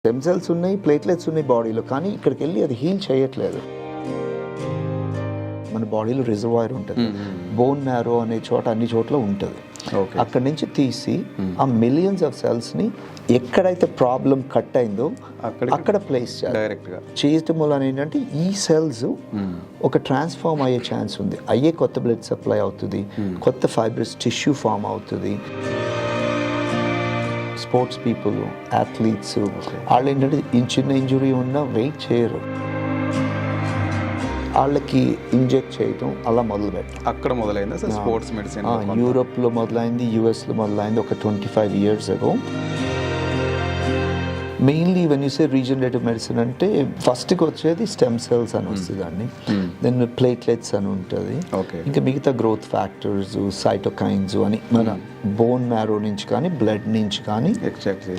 Stem cells ఉన్నాయి, platelets ఉన్నాయి బాడీలో, కానీ ఇక్కడికి వెళ్ళి అది హీల్ చేయట్లేదు. మన బాడీలో రిజర్వాయర్ ఉంటుంది, బోన్ మ్యారో అనే చోట అన్ని చోట్ల ఉంటుంది. అక్కడి నుంచి తీసి ఆ మిలియన్స్ ఆఫ్ సెల్స్ని ఎక్కడైతే ప్రాబ్లం కట్ అయిందో అక్కడ ప్లేస్ చేయటం వల్ల ఏంటంటే ఈ సెల్స్ ఒక ట్రాన్స్ఫార్మ్ అయ్యే ఛాన్స్ ఉంది. అయ్యే కొత్త బ్లడ్ సప్లై అవుతుంది, కొత్త ఫైబ్రస్ టిష్యూ ఫామ్ అవుతుంది. స్పోర్ట్స్ పీపుల్, అథ్లీట్స్ వాళ్ళు ఏంటంటే చిన్న ఇంజురీ ఉన్నా వెయిట్ చేయరు, వాళ్ళకి ఇంజెక్ట్ చేయటం అలా మొదలుపెట్టారు. అక్కడ మొదలైంది సార్ స్పోర్ట్స్ మెడిసిన్. యూరోప్లో మొదలైంది, యూఎస్లో మొదలైంది ఒక 25 years ago. Mainly when you say regenerative medicine అంటే ఫస్ట్కి వచ్చేది స్టెమ్ సెల్స్ అని వస్తుంది అండి, దెన్ ప్లేట్లెట్స్ అని ఉంటుంది, ఇంకా మిగతా గ్రోత్ ఫ్యాక్టర్స్, సైటోకైన్స్ అని మన బోన్ మ్యారో నుంచి కానీ బ్లడ్ నుంచి కానీ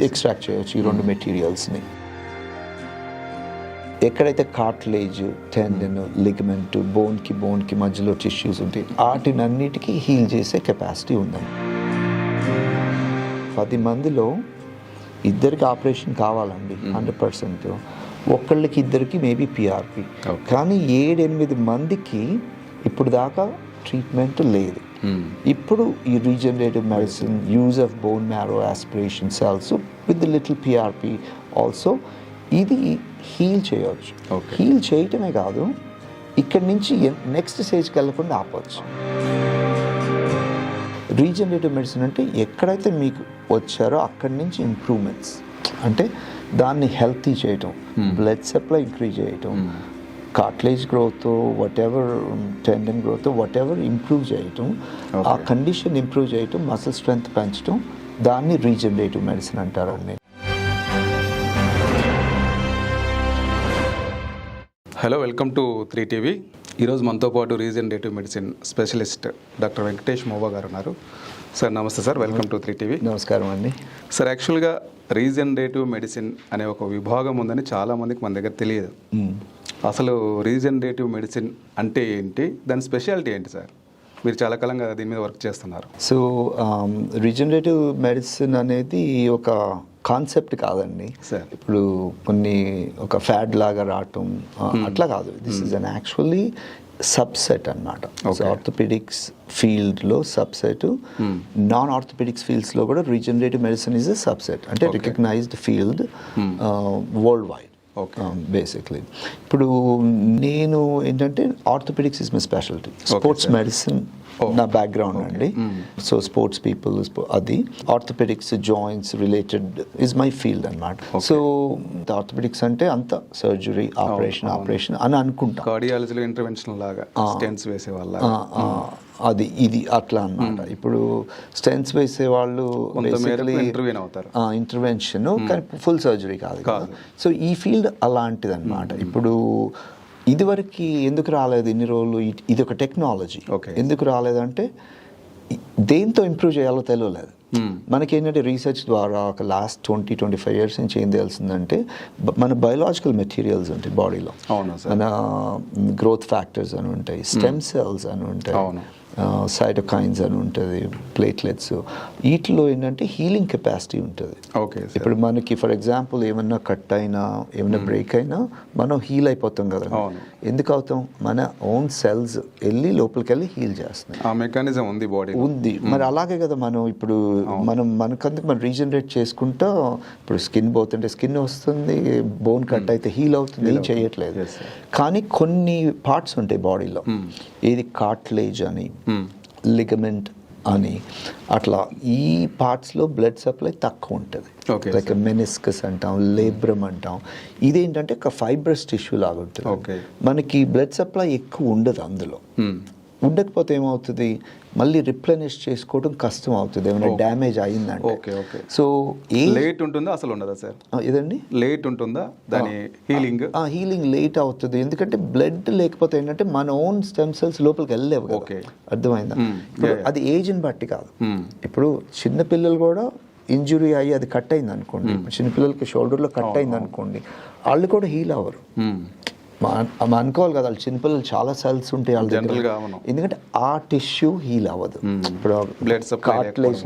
ఎక్స్ట్రాక్ట్ చేయొచ్చు ఈ రెండు మెటీరియల్స్ని. ఎక్కడైతే కార్టిలేజ్, టెండన్, లిగమెంట్, బోన్కి మధ్యలో టిష్యూస్ ఉంటాయి, వాటినన్నిటికీ హీల్ చేసే కెపాసిటీ ఉందండి. 10 మందిలో ఇద్దరికి ఆపరేషన్ కావాలండి 100%, ఒక్కళ్ళకి ఇద్దరికి మేబీ పిఆర్పి, కానీ 7-8 మందికి ఇప్పుడు దాకా ట్రీట్మెంట్ లేదు. ఇప్పుడు ఈ regenerative medicine use of bone marrow aspiration cells with little PRP also ఇది హీల్ చేయవచ్చు. హీల్ చేయటమే కాదు, ఇక్కడి నుంచి నెక్స్ట్ స్టేజ్కి వెళ్ళకుండా ఆపవచ్చు. రీజనరేటివ్ మెడిసిన్ అంటే ఎక్కడైతే మీకు వచ్చారో అక్కడి నుంచి ఇంప్రూవ్మెంట్స్, అంటే దాన్ని హెల్తీ చేయటం, బ్లడ్ సప్లై ఇంక్రీజ్ చేయటం, cartilage growth, whatever tendon growth, whatever improve చేయటం, ఆ కండిషన్ ఇంప్రూవ్ చేయటం, మసిల్ స్ట్రెంగ్త్ పెంచడం, దాన్ని రీజనరేటివ్ మెడిసిన్ అంటారండి. Hello, welcome to 3TV. ఈరోజు మనతో పాటు regenerative medicine specialist doctor Venkatesh Mova garu ఉన్నారు. సార్ నమస్తే సార్, వెల్కమ్ టు 3TV. నమస్కారం అండి. సార్, యాక్చువల్గా రీజనరేటివ్ మెడిసిన్ అనే ఒక విభాగం ఉందని చాలామందికి మన దగ్గర తెలియదు. అసలు రీజనరేటివ్ మెడిసిన్ అంటే ఏంటి, దాని స్పెషాలిటీ ఏంటి సార్? మీరు చాలా కాలంగా దీని మీద వర్క్ చేస్తున్నారు. సో రీజనరేటివ్ మెడిసిన్ అనేది ఒక కాన్సెప్ట్ కాదండి. ఇప్పుడు కొన్ని ఒక ఫ్యాడ్ లాగా రావటం అట్లా కాదు. This is an actually subset అన్నమాట. ఆర్థోపెడిక్స్ ఫీల్డ్లో సబ్సెట్, నాన్ ఆర్థోపెడిక్స్ ఫీల్డ్స్లో కూడా regenerative medicine is a subset, అంటే recognised field worldwide basically. ఇప్పుడు నేను ఏంటంటే orthopaedics is my speciality, sports medicine నా బ్యాక్గ్రౌండ్ అండి. సో స్పోర్ట్స్ పీపుల్, అది orthopaedics, joints related is my field అన్నమాట. సో ఆర్థోపెడిక్స్ అంటే అంత సర్జరీ, ఆపరేషన్ అని అనుకుంటా. కార్డియాలజీలో ఇంటర్వెన్షన్ లాగా స్టెంట్స్ వేసే వాళ్ళ అది ఇది అట్లా అన్నమాట. ఇప్పుడు స్టెంట్స్ వేసే వాళ్ళు ఇంటర్వెన్షన్, కానీ ఫుల్ సర్జరీ కాదు. సో ఈ ఫీల్డ్ అలాంటిది అన్నమాట. ఇప్పుడు ఇదివరకు ఎందుకు రాలేదు ఇన్ని రోజులు, ఇది ఒక టెక్నాలజీ. ఎందుకు రాలేదంటే దేంతో ఇంప్రూవ్ చేయాలో తెలియలేదు. మనకేంటంటే రీసెర్చ్ ద్వారా ఒక లాస్ట్ 20-25 years నుంచి ఏం తెలిసిందంటే, మన బయోలాజికల్ మెటీరియల్స్ ఉంటాయి బాడీలో, మన గ్రోత్ ఫ్యాక్టర్స్ అని ఉంటాయి, స్టెమ్ సెల్స్ అని ఉంటాయి, సైటోకైన్స్ అని ఉంటుంది, ప్లేట్లెట్స్, వీటిలో ఏంటంటే హీలింగ్ కెపాసిటీ ఉంటుంది. ఇప్పుడు మనకి ఫర్ ఎగ్జాంపుల్ ఏమన్నా కట్ అయినా, ఏమన్నా బ్రేక్ అయినా మనం హీల్ అయిపోతాం కదా. ఎందుకు అవుతాం? మన ఓన్ సెల్స్ వెళ్ళి లోపలికి వెళ్ళి హీల్ చేస్తున్నాయి. ఆ మెకానిజం ఉంది బాడీ ఉంది. మరి అలాగే కదా మనం ఇప్పుడు మనకందుకు మనం రీజనరేట్ చేసుకుంటా. ఇప్పుడు స్కిన్ పోతుంటే స్కిన్ వస్తుంది, బోన్ కట్ అయితే హీల్ అవుతుంది, ఏం చేయట్లేదు. కానీ కొన్ని పార్ట్స్ ఉంటాయి బాడీలో, ఏది కార్టిలేజ్ అని, లిగమెంట్ అని, అట్లా ఈ పార్ట్స్లో బ్లడ్ సప్లై తక్కువ ఉంటుంది. లైక్ మెనిస్కస్ అంటాం, లేబ్రమ్ అంటాం. ఇదేంటంటే ఒక ఫైబ్రస్ టిష్యూ లాగా ఉంటుంది. మనకి బ్లడ్ సప్లై ఎక్కువ ఉండదు అందులో. ఉండకపోతే ఏమవుతుంది, మళ్ళీ రిప్లెనిష్ చేసుకోవడం కష్టం అవుతుంది, ఏమైనా డ్యామేజ్ అయిందంటే. సో లేట్ ఉంటుందా, అసలు ఉండదా సార్? ఇదండి లేట్ ఉంటుందా దాని హీలింగ్? హీలింగ్ లేట్ అవుతుంది, ఎందుకంటే బ్లడ్ లేకపోతే ఏంటంటే మన ఓన్ స్టెమ్ సెల్స్ లోపలికి వెళ్ళలేవు. అర్థమైందా? అది ఏజ్ని బట్టి కాదు. ఇప్పుడు చిన్నపిల్లలు కూడా ఇంజురీ అయ్యి అది కట్ అయింది అనుకోండి, చిన్నపిల్లలకి షోల్డర్లో కట్ అయింది అనుకోండి, వాళ్ళు కూడా హీల్ అవ్వరు. అనుకోవాలి కదా, వాళ్ళు చిన్నపిల్లలు చాలా సెల్స్ ఉంటాయి వాళ్ళ దగ్గర. జనరల్గా అవును. ఎందుకంటే ఆ టిష్యూ హీల్ అవ్వదు. ఇప్పుడు బ్లడ్ సప్లై కార్టిలేజ్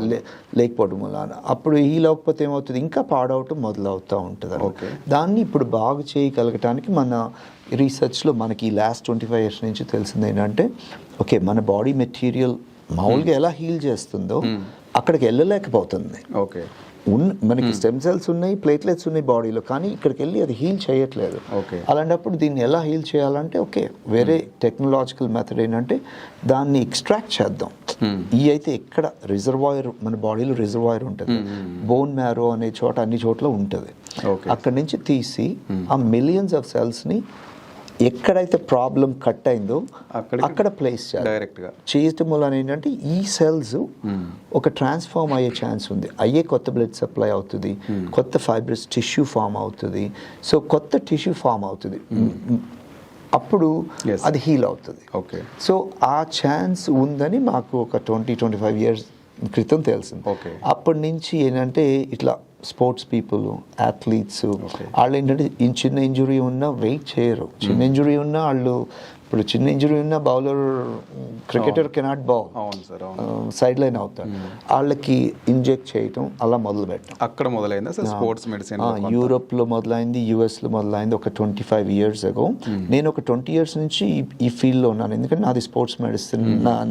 లేకపోవడం వల్ల అప్పుడు హీల్ అవ్వకపోతే ఏమవుతుంది, ఇంకా పాడవటం మొదలవుతూ ఉంటుంది. దాన్ని ఇప్పుడు బాగు చేయగలగటానికి మన రీసెర్చ్లో మనకి లాస్ట్ 25 years నుంచి తెలిసింది ఏంటంటే, ఓకే మన బాడీ మెటీరియల్ మామూలుగా ఎలా హీల్ చేస్తుందో అక్కడికి వెళ్ళలేకపోతుంది. ఓకే, మనకి స్టెమ్ సెల్స్ ఉన్నాయి, ప్లేట్లెట్స్ ఉన్నాయి బాడీలో, కానీ ఇక్కడికి వెళ్ళి అది హీల్ చేయట్లేదు. అలాంటప్పుడు దీన్ని ఎలా హీల్ చేయాలంటే, ఓకే వేరే టెక్నాలజికల్ మెథడ్ ఏంటంటే దాన్ని ఎక్స్ట్రాక్ట్ చేద్దాం. ఈ అయితే ఎక్కడ రిజర్వాయర్, మన బాడీలో రిజర్వాయర్ ఉంటుంది, బోన్ మ్యారో అనే చోట అన్ని చోట్ల ఉంటుంది. అక్కడి నుంచి తీసి ఆ మిలియన్స్ ఆఫ్ సెల్స్ని ఎక్కడైతే ప్రాబ్లం కట్ అయిందో అక్కడ ప్లేస్ చేయాలి. డైరెక్ట్గా చేయటం వల్ల ఏంటంటే ఈ సెల్స్ ఒక ట్రాన్స్ఫార్మ్ అయ్యే ఛాన్స్ ఉంది. అయ్యే కొత్త బ్లడ్ సప్లై అవుతుంది, కొత్త ఫైబ్రస్ టిష్యూ ఫామ్ అవుతుంది. సో కొత్త టిష్యూ ఫామ్ అవుతుంది, అప్పుడు అది హీల్ అవుతుంది. ఓకే, సో ఆ ఛాన్స్ ఉందని మాకు ఒక 20-25 years క్రితం తెలిసింది. అప్పటి నుంచి ఏంటంటే ఇట్లా స్పోర్ట్స్ పీపుల్, అథ్లీట్స్ వాళ్ళు ఏంటంటే చిన్న ఇంజురీ ఉన్నా వెయిట్ చేయరు. చిన్న ఇంజురీ ఉన్నా వాళ్ళు, ఇప్పుడు చిన్న ఇంజురీ ఉన్న bowler, cricketer cannot bowl, side line అవుతారు. వాళ్ళకి ఇంజెక్ట్ చేయటం అలా మొదలు పెట్టాం. అక్కడ మొదలైంది స్పోర్ట్స్ మెడిసిన్. యూరోప్లో మొదలైంది, యుఎస్లో మొదలైంది ఒక 25 years ago. నేను ఒక 20 years నుంచి ఈ ఫీల్డ్లో ఉన్నాను, ఎందుకంటే నాది స్పోర్ట్స్ మెడిసిన్,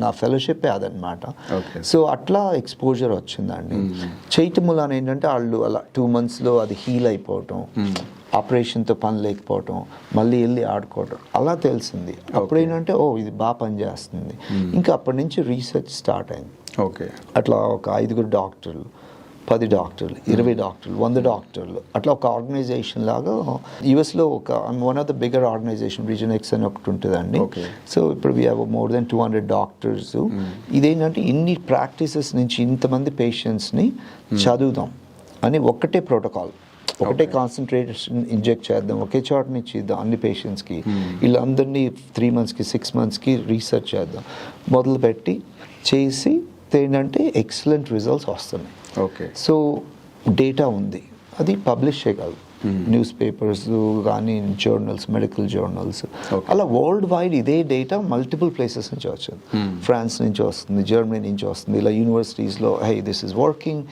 నా ఫెలోషిప్ అదనమాట. సో అట్లా ఎక్స్పోజర్ వచ్చిందండి. చేయటం వల్ల ఏంటంటే వాళ్ళు అలా 2 monthsలో అది హీల్ అయిపోవటం, ఆపరేషన్తో పని లేకపోవటం, మళ్ళీ వెళ్ళి ఆడుకోవటం, అలా తెలిసింది. అప్పుడు ఏంటంటే ఓ ఇది బాగా పనిచేస్తుంది. ఇంకా అప్పటి నుంచి రీసెర్చ్ స్టార్ట్ అయింది. ఓకే, అట్లా ఒక 5 డాక్టర్లు, 10 డాక్టర్లు, 20 డాక్టర్లు, 100 డాక్టర్లు, అట్లా ఒక ఆర్గనైజేషన్ లాగా యుఎస్లో ఒక one of the bigger organization RegenX అని ఒకటి ఉంటుందండి. సో ఇప్పుడు we have more than 200 doctors. ఇదేంటంటే ఇన్ని ప్రాక్టీసెస్ నుంచి ఇంతమంది పేషెంట్స్ని చదువుదాం అని ఒక్కటే ప్రోటోకాల్, ఒకటే కాన్సన్ట్రేషన్ ఇంజెక్ట్ చేద్దాం, ఒకే చోట నుంచి ఇద్దాం అన్ని పేషెంట్స్కి. వీళ్ళందరినీ 3 monthsకి 6 monthsకి రీసెర్చ్ చేద్దాం మొదలుపెట్టి చేసి ఏంటంటే ఎక్సలెంట్ రిజల్ట్స్ వస్తున్నాయి. ఓకే, సో డేటా ఉంది, అది పబ్లిష్ చేయగలదు న్యూస్ పేపర్స్ కానీ, జర్నల్స్, మెడికల్ జర్నల్స్, అలా వరల్డ్ వైడ్ ఇదే డేటా మల్టిపుల్ ప్లేసెస్ నుంచి వచ్చింది. ఫ్రాన్స్ నుంచి వస్తుంది, జర్మనీ నుంచి వస్తుంది, ఇలా యూనివర్సిటీస్లో హై దిస్ ఇస్ వర్కింగ్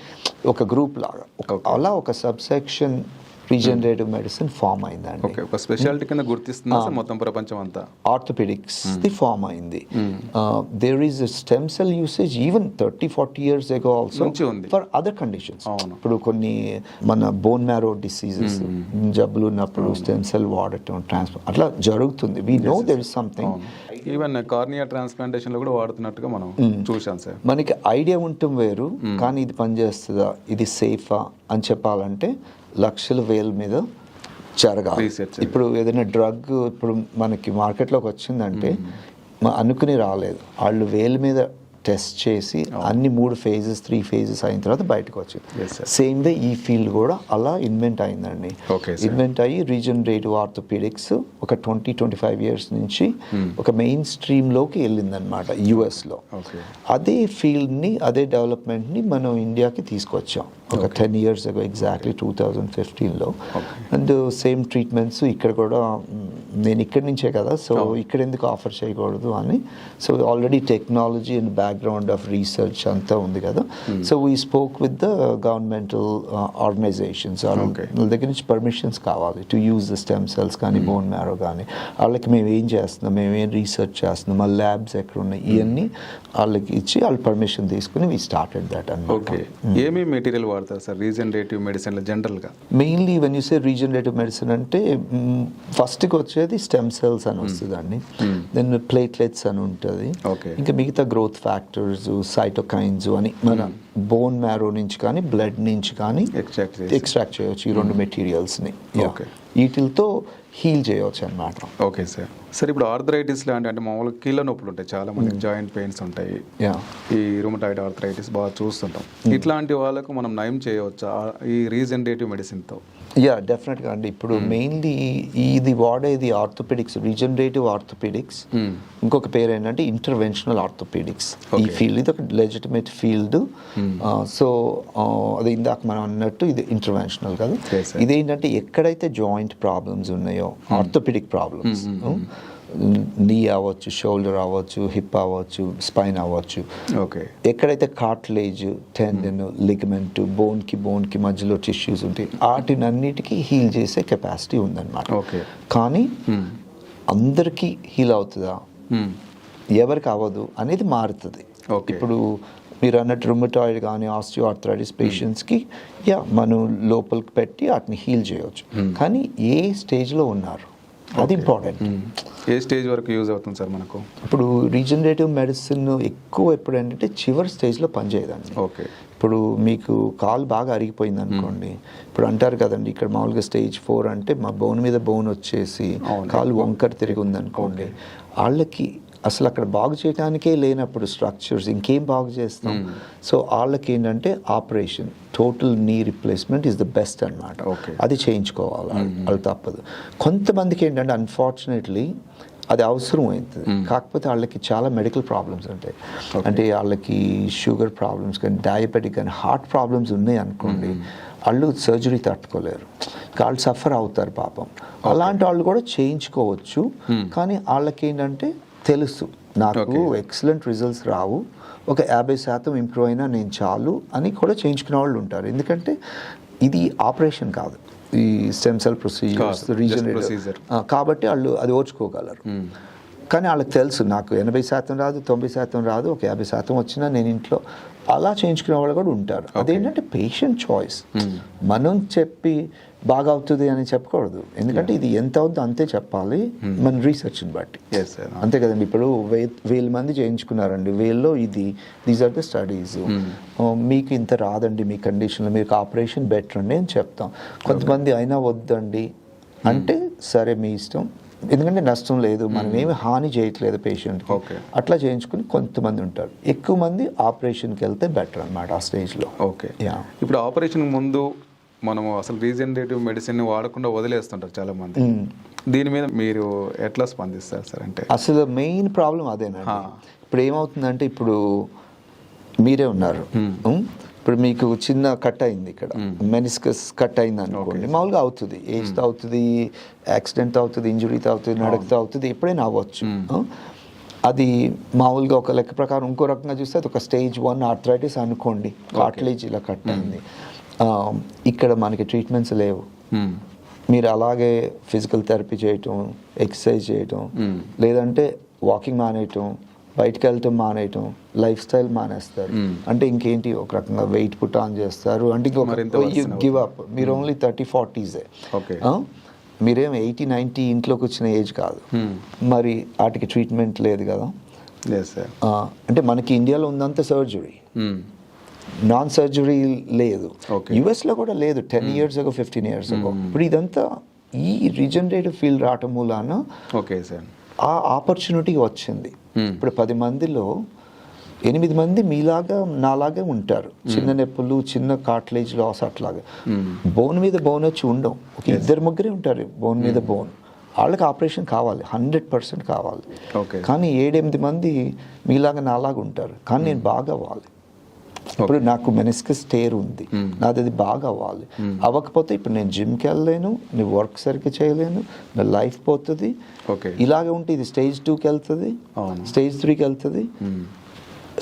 ఒక గ్రూప్ లాగా, అలా ఒక సబ్సెక్షన్ రీజనరేటివ్ మెడిసిన్ ఫామ్ అయిందండి. ఒక స్పెషాలిటీ కింద గుర్తిస్తుంది మొత్తం ప్రపంచం అంతా. ఆర్థోపెడిక్స్ ది ఫామ్ అయింది. There is stem cell usage even 30-40 years ago also for other conditions. ఇప్పుడు కొన్ని మన బోన్ మ్యారో డిసీజెస్, జబ్బులు ఉన్నప్పుడు స్టెమ్ సెల్ వాడటం, ట్రాన్స్ఫర్ అట్లా జరుగుతుంది. We know there is something. Even cornea transplantation లో కూడా వాడుతున్నట్టుగా మనం చూసాం సార్. మనకి ఐడియా ఉండటం వేరు, కానీ ఇది పనిచేస్తుందా, ఇది సేఫా అని చెప్పాలంటే లక్షల వేల మీద జరగాలి. ఇప్పుడు ఏదైనా డ్రగ్ ఇప్పుడు మనకి మార్కెట్లోకి వచ్చిందంటే అనుకుని రాలేదు, వాళ్ళు వేల మీద టెస్ట్ చేసి అన్ని 3 phases 3 phases అయిన తర్వాత బయటకు వచ్చింది. సేమ్ వే ఈ ఫీల్డ్ కూడా అలా ఇన్వెంట్ అయిందండి. ఇన్వెంట్ అయ్యి రీజనరేటివ్ ఆర్థోపెడిక్స్ ఒక 20-25 years నుంచి ఒక మెయిన్ స్ట్రీమ్లోకి వెళ్ళిందనమాట యుఎస్లో. అదే ఫీల్డ్ని, అదే డెవలప్మెంట్ని మనం ఇండియాకి తీసుకొచ్చాం ఒక 10 years ago, ఎగ్జాక్ట్లీ 2015లో. అండ్ సేమ్ ట్రీట్మెంట్స్ ఇక్కడ కూడా, నేను ఇక్కడి నుంచే కదా, సో ఇక్కడ ఎందుకు ఆఫర్ చేయకూడదు అని. So already technology and background of research అంతా ఉంది కదా. So we spoke with the governmental organisations, వాళ్ళ దగ్గర నుంచి పర్మిషన్స్ కావాలి to use the stem cells కానీ, బోన్ మ్యారో కానీ. వాళ్ళకి మేము ఏం చేస్తున్నాం, మేము ఏం రీసెర్చ్ చేస్తున్నాం, మా ల్యాబ్స్ ఎక్కడ ఉన్నాయి, ఇవన్నీ వాళ్ళకి ఇచ్చి వాళ్ళు పర్మిషన్ తీసుకుని వీ స్టార్టెడ్ దట్. ఓకే, ఏమేమి మెటీరియల్ వాడతారు సార్ రీజనరేటివ్ మెడిసిన్లో జనరల్గా? Mainly when you say regenerative medicine అంటే ఫస్ట్కి వచ్చేది స్టెమ్ సెల్స్ అని వస్తుందండి, దెన్ ప్లేట్లెట్స్ అని ఉంటుంది, ఇంకా మిగతా గ్రోత్ ఫ్యాక్టర్స్, సైటోకైన్స్ అని మన బోన్ మ్యారో నుంచి కానీ బ్లడ్ నుంచి కానీ ఎక్స్ట్రాక్ట్ చేయవచ్చు ఈ 2 మెటీరియల్స్ని. వీటితో హీల్ చేయవచ్చు అన్నమాట. Okay sir. సార్ ఇప్పుడు ఆర్థరైటిస్ లాంటి, అంటే మామూలుగా కీళ్ళ నొప్పులు ఉంటాయి, చాలా మందికి జాయింట్ పెయిన్స్ ఉంటాయి, ఈ రుమటాయిడ్ ఆర్థరైటిస్ బాగా చూస్తుంటాం. ఇట్లాంటి వాళ్ళకు మనం నయం చేయవచ్చా ఈ రీజనరేటివ్ మెడిసిన్తో? యా డెఫినెట్గా అండి. ఇప్పుడు మెయిన్లీ ఇది వాడేది ఆర్థోపెడిక్స్, రీజనరేటివ్ ఆర్థోపెడిక్స్. ఇంకొక పేరు ఏంటంటే ఇంటర్వెన్షనల్ ఆర్థోపెడిక్స్. ఈ ఫీల్డ్ ఇది ఒక లెజిటిమేట్ ఫీల్డ్. సో అది ఇందాక మనం అన్నట్టు ఇది ఇంటర్వెన్షనల్ కదా. ఇదేంటంటే ఎక్కడైతే జాయింట్ ప్రాబ్లమ్స్ ఉన్నాయో, ఆర్థోపెడిక్ ప్రాబ్లమ్స్, నీ అవ్వచ్చు, షోల్డర్ అవ్వచ్చు, హిప్ అవ్వచ్చు, స్పైన్ అవ్వచ్చు, ఎక్కడైతే కార్టిలేజ్, టెండన్, లిగమెంట్, బోన్కి మధ్యలో టిష్యూస్ ఉంటాయి, వాటినన్నిటికీ హీల్ చేసే కెపాసిటీ ఉందన్నమాట. కానీ అందరికీ హీల్ అవుతుందా, ఎవరికి అవ్వదు అనేది మారుతుంది. ఇప్పుడు మీరు అన్నట్టు రుమటాయిడ్ కానీ ఆస్టియో ఆర్థరైటిస్ పేషెంట్స్కి మనం లోపలికి పెట్టి వాటిని హీల్ చేయవచ్చు. కానీ ఏ స్టేజ్లో ఉన్నారు అది ఇంపార్టెంట్. ఏ స్టేజ్ వరకు యూజ్ అవుతుంది సార్ మనకు? ఇప్పుడు రీజనరేటివ్ మెడిసిన్ ఎక్కువ ఎప్పుడు ఏంటంటే చివరి స్టేజ్లో పనిచేయదండి. ఇప్పుడు మీకు కాలు బాగా అరిగిపోయింది అనుకోండి, ఇప్పుడు అంటారు కదండి ఇక్కడ మామూలుగా స్టేజ్ 4 అంటే మా బోన్ మీద బోన్ వచ్చేసి కాలు వంకర తిరిగి ఉందనుకోండి, వాళ్ళకి అసలు అక్కడ బాగు చేయడానికే లేనప్పుడు స్ట్రక్చర్స్ ఇంకేం బాగు చేస్తాం. సో వాళ్ళకి ఏంటంటే operation, total knee replacement is the best అనమాట. అది చేయించుకోవాలి, వాళ్ళు తప్పదు. కొంతమందికి ఏంటంటే అన్ఫార్చునేట్లీ అది అవసరం అవుతుంది, కాకపోతే వాళ్ళకి చాలా మెడికల్ ప్రాబ్లమ్స్ ఉంటాయి. అంటే వాళ్ళకి షుగర్ ప్రాబ్లమ్స్ కానీ, డయాబెటిక్ కానీ, హార్ట్ ప్రాబ్లమ్స్ ఉన్నాయి అనుకోండి, వాళ్ళు సర్జరీ తట్టుకోలేరు, వాళ్ళు సఫర్ అవుతారు పాపం. అలాంటి వాళ్ళు కూడా చేయించుకోవచ్చు. కానీ వాళ్ళకి ఏంటంటే తెలుసు నాకు ఎక్సలెంట్ రిజల్ట్స్ రావు, ఒక 50% ఇంప్రూవ్ అయినా నేను చాలు అని కూడా చేయించుకునే వాళ్ళు ఉంటారు. ఎందుకంటే ఇది ఆపరేషన్ కాదు, ఈ స్టెమ్ సెల్ ప్రొసీజర్స్, రీజనరేటివ్ కాబట్టి వాళ్ళు అది ఓర్చుకోగలరు. కానీ వాళ్ళకి తెలుసు నాకు 80% రాదు, 90% రాదు, ఒక 50% వచ్చినా నేను ఇంట్లో అలా చేయించుకునే వాళ్ళు కూడా ఉంటారు. అదేంటంటే పేషెంట్ చాయిస్. మనం చెప్పి బాగా అవుతుంది అని చెప్పకూడదు, ఎందుకంటే ఇది ఎంత అవుతుందో అంతే చెప్పాలి మన రీసెర్చ్ని బట్టి. అంతే కదండి. ఇప్పుడు 1000 మంది చేయించుకున్నారండి, 1000లో దీస్ ఆర్ ద స్టడీస్. మీకు ఇంత రాదండి మీ కండిషన్లో, మీకు ఆపరేషన్ బెటర్ అండి అని చెప్తాం. కొంతమంది అయినా వద్దండి అంటే సరే మీ ఇష్టం, ఎందుకంటే నష్టం లేదు, మనం ఏమి హాని చేయట్లేదు పేషెంట్కి, అట్లా చేయించుకుని కొంతమంది ఉంటారు. ఎక్కువ మంది ఆపరేషన్కి వెళ్తే బెటర్ అనమాట ఆ స్టేజ్లో. ఇప్పుడు ఆపరేషన్ ముందు మనము అసలు రీజనరేటివ్ మెడిసిన్ వాడకుండా వదిలేస్తుంటారు చాలా మంది. దీని మీద మీరు ఎట్లా స్పందిస్తారు సార్? అంటే అసలు మెయిన్ ప్రాబ్లం అదేనండి. ఇప్పుడు ఏమవుతుందంటే, ఇప్పుడు మీరే ఉన్నారు, ఇప్పుడు మీకు చిన్న కట్ అయింది ఇక్కడ, మెనిస్కస్ కట్ అయింది అనుకోండి, మామూలుగా అవుతుంది, ఏజ్తో అవుతుంది, యాక్సిడెంట్ అవుతుంది, ఇంజురీతో అవుతుంది, నడకతో అవుతుంది, ఎప్పుడైనా అవ్వచ్చు. అది మామూలుగా ఒక లెక్క ప్రకారం. ఇంకో రకంగా చూస్తే అది ఒక స్టేజ్ 1 ఆర్థరైటిస్ అనుకోండి, కార్టిలేజ్ ఇలా కట్ అయింది, ఇక్కడ మనకి ట్రీట్మెంట్స్ లేవు. మీరు అలాగే ఫిజికల్ థెరపీ చేయటం, ఎక్సర్సైజ్ చేయటం, లేదంటే వాకింగ్ మానేయటం, బయటకు వెళ్ళటం మానేయటం, లైఫ్ స్టైల్ మానేస్తారు. అంటే ఇంకేంటి, ఒక రకంగా వెయిట్ పుట్ ఆన్ చేస్తారు. అంటే ఇంకొక గివ్ అప్. మీరు ఓన్లీ 30-40s, మీరేం 80-90 ఇంట్లోకి వచ్చిన ఏజ్ కాదు. మరి వాటికి ట్రీట్మెంట్ లేదు కదా. అంటే మనకి ఇండియాలో ఉందంత సర్జరీ, నాన్ సర్జరీ లేదు. యుఎస్లో కూడా లేదు 10 years ago, 15 years ago. ఇప్పుడు ఇదంతా ఈ రీజనరేటివ్ ఫీల్డ్ రావటం మూలాన ఆ ఆపర్చునిటీ వచ్చింది. ఇప్పుడు 10 మందిలో 8 మంది మీలాగా నాలాగే ఉంటారు, చిన్న నొప్పులు, చిన్న కార్టిలేజ్ లాస్, అట్లాగా బోన్ మీద బోన్ వచ్చి ఉండవు. ఒక 2-3 ఉంటారు బోన్ మీద బోన్, వాళ్ళకి ఆపరేషన్ కావాలి, 100% కావాలి. కానీ 7-8 మంది మీలాగా నాలాగా ఉంటారు, కానీ నేను బాగా అవ్వాలి. ఇప్పుడు నాకు మెనిస్కస్ టేర్ ఉంది, నాది అది బాగా అవ్వాలి. అవ్వకపోతే ఇప్పుడు నేను జిమ్కి వెళ్ళలేను, నేను వర్క్ సరిగ్గా చేయలేను, నా లైఫ్ పోతుంది. ఇలాగే ఉంటే ఇది స్టేజ్ 2కి వెళ్తుంది, స్టేజ్ 3కి వెళ్తుంది,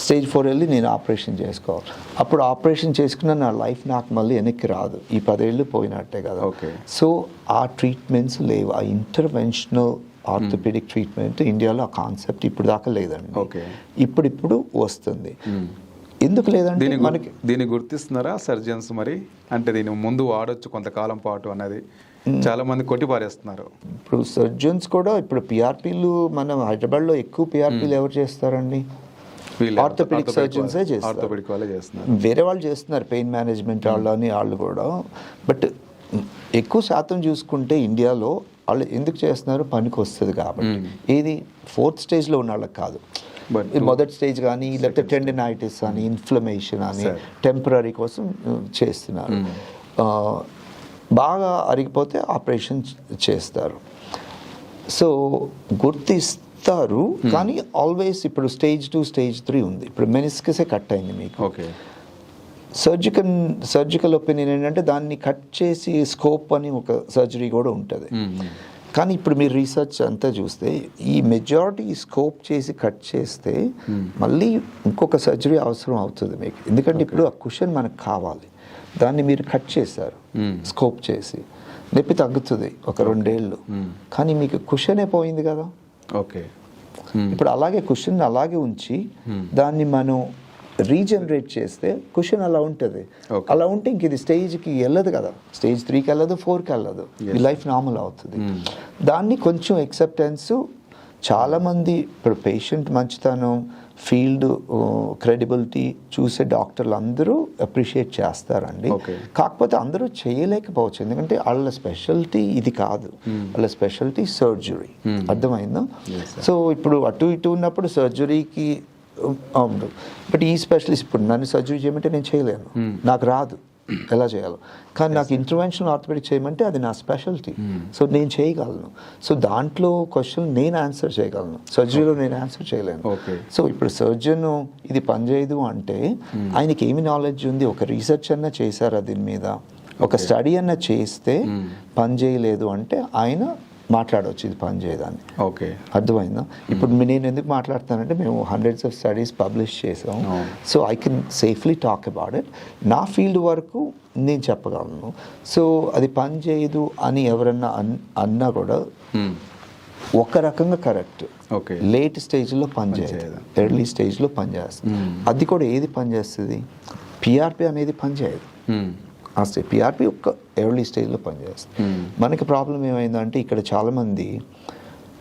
స్టేజ్ 4 వెళ్ళి నేను ఆపరేషన్ చేసుకోవాలి. అప్పుడు ఆపరేషన్ చేసుకున్న నా లైఫ్ నాకు మళ్ళీ వెనక్కి రాదు, ఈ 10 ఏళ్ళు పోయినట్టే కదా. సో ఆ ట్రీట్మెంట్స్ లేవు, ఆ ఇంటర్వెన్షనల్ ఆర్థోపెడిక్ ట్రీట్మెంట్ ఇండియాలో ఆ కాన్సెప్ట్ ఇప్పుడు దాకా లేదండి. ఇప్పుడు వస్తుంది. ఎందుకు లేదంటే మనకి దీన్ని గుర్తిస్తున్నారా సర్జన్స్ మరి? అంటే దీన్ని ముందు వాడొచ్చు కొంతకాలం పాటు అన్నది చాలా మంది కొట్టిపారేస్తున్నారు. ఇప్పుడు సర్జన్స్ కూడా ఇప్పుడు పిఆర్పీలు, మనం హైదరాబాద్లో ఎక్కువ పిఆర్పీలు ఎవరు చేస్తారండి? ఆర్థోపెడిక్ సర్జన్సే చేస్తారు. వేరే వాళ్ళు చేస్తున్నారు, పెయిన్ మేనేజ్మెంట్ వాళ్ళు కూడా. బట్ ఎక్కువ శాతం చూసుకుంటే ఇండియాలో వాళ్ళు ఎందుకు చేస్తున్నారు, పనికి వస్తుంది కాబట్టి. ఏది 4th స్టేజ్లో ఉన్న వాళ్ళకి కాదు, మొదటి స్టేజ్ కానీ, లేకపోతే టెండినైటిస్ అని, ఇన్ఫ్లమేషన్ అని, టెంపరీ కోసం చేస్తున్నారు. బాగా అరిగిపోతే ఆపరేషన్ చేస్తారు. సో గుర్తిస్తారు, కానీ ఆల్వేస్ ఇప్పుడు స్టేజ్ 2 స్టేజ్ 3 ఉంది. ఇప్పుడు మెనిస్కసే కట్ అయింది మీకు. ఓకే. సర్జికల్ ఒపీనియన్ ఏంటంటే దాన్ని కట్ చేసి స్కోప్ అని ఒక సర్జరీ కూడా ఉంటుంది. కానీ ఇప్పుడు మీరు రీసెర్చ్ అంతా చూస్తే ఈ మెజారిటీ స్కోప్ చేసి కట్ చేస్తే మళ్ళీ ఇంకొక సర్జరీ అవసరం అవుతుంది మీకు. ఎందుకంటే ఇప్పుడు ఆ కుషన్ మనకు కావాలి, దాన్ని మీరు కట్ చేశారు స్కోప్ చేసి, నొప్పి తగ్గుతుంది ఒక 2 ఏళ్ళు, కానీ మీకు కుషనే పోయింది కదా. ఓకే. ఇప్పుడు అలాగే కుషన్ అలాగే ఉంచి దాన్ని మనం రీజనరేట్ చేస్తే కుషన్ అలా ఉంటుంది. అలా ఉంటే ఇంక ఇది స్టేజ్కి వెళ్ళదు కదా, స్టేజ్ 3కి వెళ్ళదు, 4కి వెళ్ళదు, ఈ లైఫ్ నార్మల్ అవుతుంది. దాన్ని కొంచెం యాక్సెప్టెన్స్ చాలామంది ఇప్పుడు పేషెంట్ మంచితనం, ఫీల్డ్ క్రెడిబిలిటీ చూసే డాక్టర్లు అందరూ అప్రిషియేట్ చేస్తారండి. కాకపోతే అందరూ చేయలేకపోవచ్చు, ఎందుకంటే వాళ్ళ స్పెషాలిటీ ఇది కాదు, వాళ్ళ స్పెషాలిటీ సర్జరీ. అర్థమైందా? సో ఇప్పుడు అటు ఇటు ఉన్నప్పుడు సర్జరీకి అవును, బట్ ఈ స్పెషలిస్ట్ ఇప్పుడు నన్ను సర్జరీ చేయమంటే నేను చేయలేను, నాకు రాదు ఎలా చేయాలో. కానీ నాకు ఇంటర్వెన్షనల్ ఆర్థోపెడిక్ చేయమంటే అది నా స్పెషాలిటీ, సో నేను చేయగలను. సో దాంట్లో క్వశ్చన్ నేను ఆన్సర్ చేయగలను, సర్జరీలో నేను ఆన్సర్ చేయలేను. సో ఇప్పుడు సర్జన్ ఇది పనిచేయదు అంటే ఆయనకి ఏమి నాలెడ్జ్ ఉంది? ఒక రీసెర్చ్ అన్నా చేశారా దీని మీద, ఒక స్టడీ అన్నా చేస్తే పని చేయలేదు అంటే ఆయన మాట్లాడవచ్చు ఇది పని చేయదాన్ని. ఓకే, అర్థమైందా? ఇప్పుడు నేను ఎందుకు మాట్లాడుతానంటే మేము హండ్రెడ్స్ ఆఫ్ స్టడీస్ పబ్లిష్ చేసాం, so I can safely talk about it. నా ఫీల్డ్ వరకు నేను చెప్పగలను. సో అది పని చేయదు అని ఎవరన్నా అన్నా కూడా ఒక రకంగా కరెక్ట్. ఓకే, లేట్ స్టేజ్లో పనిచేయదు, ఎర్లీ స్టేజ్లో పనిచేస్తుంది. అది కూడా ఏది పనిచేస్తుంది? పిఆర్పి అనేది పనిచేయదు. అసలు పిఆర్పి ఒక్క ఎర్లీ స్టేజ్లో పనిచేస్తుంది. మనకి ప్రాబ్లం ఏమైందంటే ఇక్కడ చాలామంది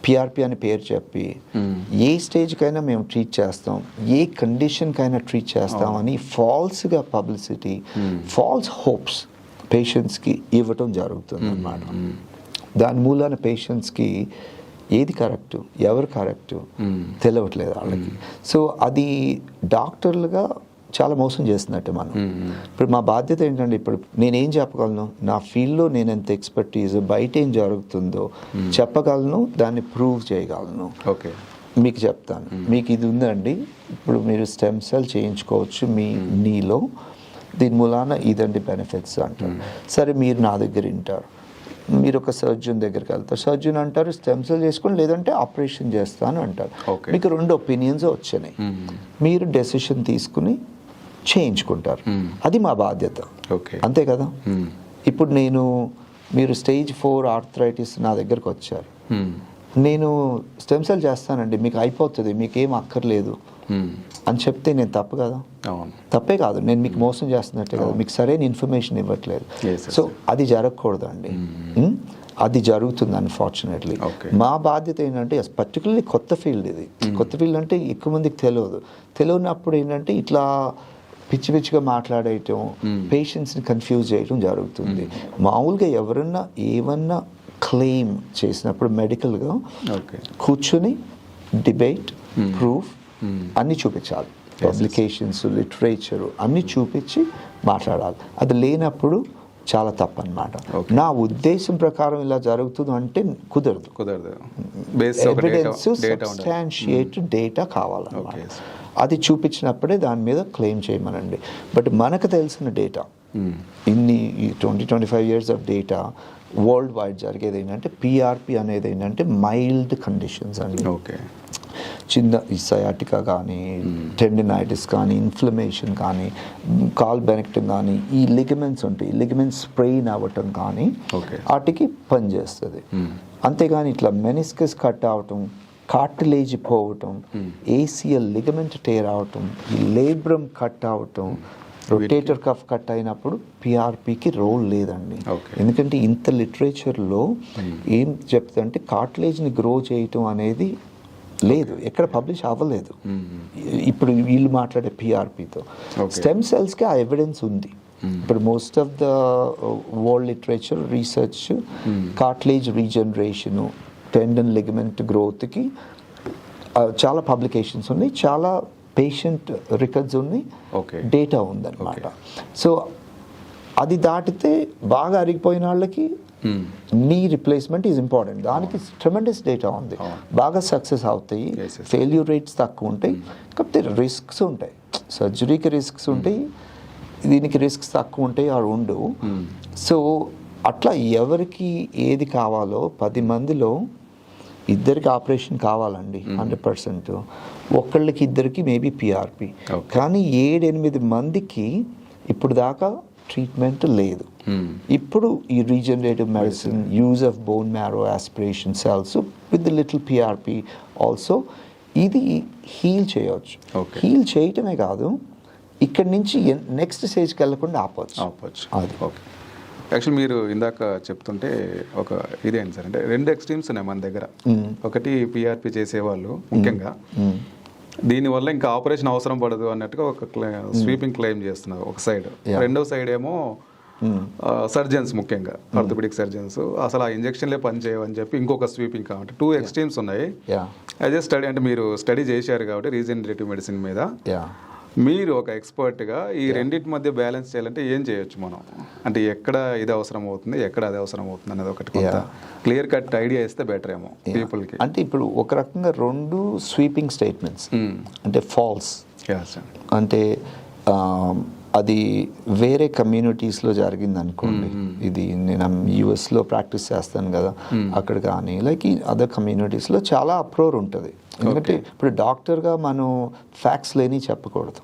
పిఆర్పి అని పేరు చెప్పి ఏ స్టేజ్కైనా మేము ట్రీట్ చేస్తాం, ఏ కండిషన్కైనా ట్రీట్ చేస్తాం అని ఫాల్స్గా పబ్లిసిటీ, ఫాల్స్ హోప్స్ పేషెంట్స్కి ఇవ్వటం జరుగుతుంది అన్నమాట. దాని మూలాన పేషెంట్స్కి ఏది కరెక్టు, ఎవరు కరెక్టు తెలియట్లేదు వాళ్ళకి. సో అది డాక్టర్లుగా చాలా మోసం చేస్తున్నట్టు మనం. ఇప్పుడు మా బాధ్యత ఏంటంటే ఇప్పుడు నేనేం చెప్పగలను, నా ఫీల్డ్లో నేను ఎంత ఎక్స్పర్టీజ్, బయట ఏం జరుగుతుందో చెప్పగలను, దాన్ని ప్రూవ్ చేయగలను. ఓకే, మీకు చెప్తాను, మీకు ఇది ఉందండి, ఇప్పుడు మీరు స్టెమ్ సెల్ చేయించుకోవచ్చు మీ నీలో, దీని మూలాన ఇదండి బెనిఫిట్స్ అంటారు. సరే, మీరు నా దగ్గర వింటారు, మీరు ఒక సర్జన్ దగ్గరికి వెళ్తారు, సర్జన్ అంటారు స్టెమ్ సెల్ చేసుకొని లేదంటే ఆపరేషన్ చేస్తాను అంటారు. మీకు 2 ఒపీనియన్స్ వచ్చినాయి, మీరు డెసిషన్ తీసుకుని చేయించుకుంటారు. అది మా బాధ్యత, అంతే కదా. ఇప్పుడు మీరు స్టేజ్ 4 ఆర్థరైటిస్ నా దగ్గరకు వచ్చారు, నేను స్టెమ్ సెల్ చేస్తానండి మీకు అయిపోతుంది, మీకు ఏం అక్కర్లేదు అని చెప్తే నేను తప్పు కదా? తప్పే కాదు, నేను మీకు మోసం చేస్తున్నట్టే కదా, మీకు సరైన ఇన్ఫర్మేషన్ ఇవ్వట్లేదు. సో అది జరగకూడదండి, అది జరుగుతుంది అన్ఫార్చునేట్లీ. మా బాధ్యత ఏంటంటే పర్టికులర్లీ కొత్త ఫీల్డ్ ఇది, కొత్త ఫీల్డ్ అంటే ఎక్కువ మందికి తెలియనప్పుడు ఏంటంటే ఇట్లా పిచ్చిగా మాట్లాడేయటం, పేషెంట్స్ని కన్ఫ్యూజ్ చేయటం జరుగుతుంది. మామూలుగా ఎవరన్నా ఏమన్నా క్లెయిమ్ చేసినప్పుడు మెడికల్గా కూర్చొని డిబేట్, ప్రూఫ్ అన్నీ చూపించాలి, పబ్లికేషన్స్, లిటరేచరు అన్నీ చూపించి మాట్లాడాలి. అది లేనప్పుడు చాలా తప్పు అన్నమాట. నా ఉద్దేశం ప్రకారం ఇలా జరుగుతుంది అంటే కుదరదు. ఎవిడెన్స్, సబ్స్టాన్షియేటెడ్ డేటా కావాలన్నమాట. అది చూపించినప్పుడే దాని మీద క్లెయిమ్ చేయమనండి. బట్ మనకు తెలిసిన డేటా, ఇన్ని 20-25 years of data world wide జరిగేది ఏంటంటే పిఆర్పి అనేది ఏంటంటే మైల్డ్ కండిషన్స్ అండి. చిన్న సయాటికా కానీ, టెండినైటిస్ కానీ, ఇన్ఫ్లమేషన్ కానీ, కాల్ బెనెక్టిన్ కానీ, ఈ లిగమెంట్స్ ఉంటాయి, లిగమెంట్స్ స్ప్రెయిన్ అవ్వటం కానీ వాటికి పనిచేస్తుంది. అంతేగాని ఇట్లా మెనిస్కస్ కట్ అవటం, కార్టిలేజ్ పోవటం, ఏసిఎల్ లిగమెంట్ టేర్ అవటం, ఈ లేబ్రమ్ కట్ అవటం, రొటేటర్ కఫ్ కట్ అయినప్పుడు పిఆర్పికి రోల్ లేదండి. ఎందుకంటే ఇంత లిటరేచర్లో ఏం చెప్తుందంటే కార్టిలేజ్ని గ్రో చేయటం అనేది లేదు, ఎక్కడ పబ్లిష్ అవ్వలేదు. ఇప్పుడు వీళ్ళు మాట్లాడే పిఆర్పితో స్టెమ్ సెల్స్కి ఆ ఎవిడెన్స్ ఉంది. ఇప్పుడు most of the world literature research cartilage regeneration, tendon ligament గ్రోత్కి చాలా పబ్లికేషన్స్ ఉన్నాయి, చాలా పేషెంట్ రికార్డ్స్ ఉన్నాయి, డేటా ఉందన్నమాట. సో అది దాటితే బాగా అరిగిపోయిన వాళ్ళకి నీ రిప్లేస్మెంట్ ఈజ్ ఇంపార్టెంట్. దానికి ట్రెమెండస్ డేటా ఉంది, బాగా సక్సెస్ అవుతాయి, ఫెయిల్యూర్ రేట్స్ తక్కువ ఉంటాయి, కాకపోతే రిస్క్స్ ఉంటాయి. సర్జరీకి రిస్క్స్ ఉంటాయి, దీనికి రిస్క్స్ తక్కువ ఉంటాయి ఆర్ ఉండవు. సో అట్లా ఎవరికి ఏది కావాలో 10 మందిలో ఇద్దరికి ఆపరేషన్ కావాలండి 100%. ఒకళ్ళకి ఇద్దరికి మేబీ పిఆర్పి, కానీ 7-8 మందికి ఇప్పుడు దాకా ట్రీట్మెంట్ లేదు. ఇప్పుడు ఈ regenerative medicine, use of bone marrow aspiration cells with little PRP also ఇది హీల్ చేయవచ్చు. హీల్ చేయటమే కాదు, ఇక్కడి నుంచి నెక్స్ట్ స్టేజ్కి వెళ్ళకుండా ఆపవచ్చు. అది ఓకే. యాక్చువల్ మీరు ఇందాక చెప్తుంటే ఒక ఇదేంటి సార్ అంటే 2 ఎక్స్ట్రీమ్స్ ఉన్నాయి మన దగ్గర. ఒకటి పిఆర్పి చేసేవాళ్ళు ముఖ్యంగా దీనివల్ల ఇంకా ఆపరేషన్ అవసరం పడదు అన్నట్టుగా ఒక స్వీపింగ్ క్లెయిమ్ చేస్తున్నారు ఒక సైడ్. రెండో సైడ్ ఏమో సర్జన్స్, ముఖ్యంగా ఆర్థోపెడిక్ సర్జన్స్ అసలు ఆ ఇంజెక్షన్లే పని చేయవని చెప్పి ఇంకొక స్వీపింగ్. కాబట్టి 2 ఎక్స్ట్రీమ్స్ ఉన్నాయి. యాజ్ ఏ స్టడీ అంటే మీరు స్టడీ చేశారు కాబట్టి రీజనరేటివ్ మెడిసిన్ మీద, మీరు ఒక ఎక్స్పర్ట్గా ఈ రెండింటి మధ్య బ్యాలెన్స్ చేయాలంటే ఏం చేయొచ్చు మనం? అంటే ఎక్కడ ఇది అవసరం అవుతుంది, ఎక్కడ అది అవసరం అవుతుంది అనేది ఒకటి క్లియర్ కట్ ఐడియా ఇస్తే బెటర్ ఏమో పీపుల్కి. అంటే ఇప్పుడు ఒక రకంగా 2 స్వీపింగ్ స్టేట్మెంట్స్ అంటే ఫాల్స్. అంటే అది వేరే కమ్యూనిటీస్లో జరిగింది అనుకోండి. ఇది నేను యూఎస్లో ప్రాక్టీస్ చేస్తాను కదా, అక్కడ కానీ లైక్ ఈ అదర్ కమ్యూనిటీస్లో చాలా అప్రోర్ ఉంటుంది. ఎందుకంటే ఇప్పుడు డాక్టర్గా మనం ఫ్యాక్ట్స్ లేని చెప్పకూడదు.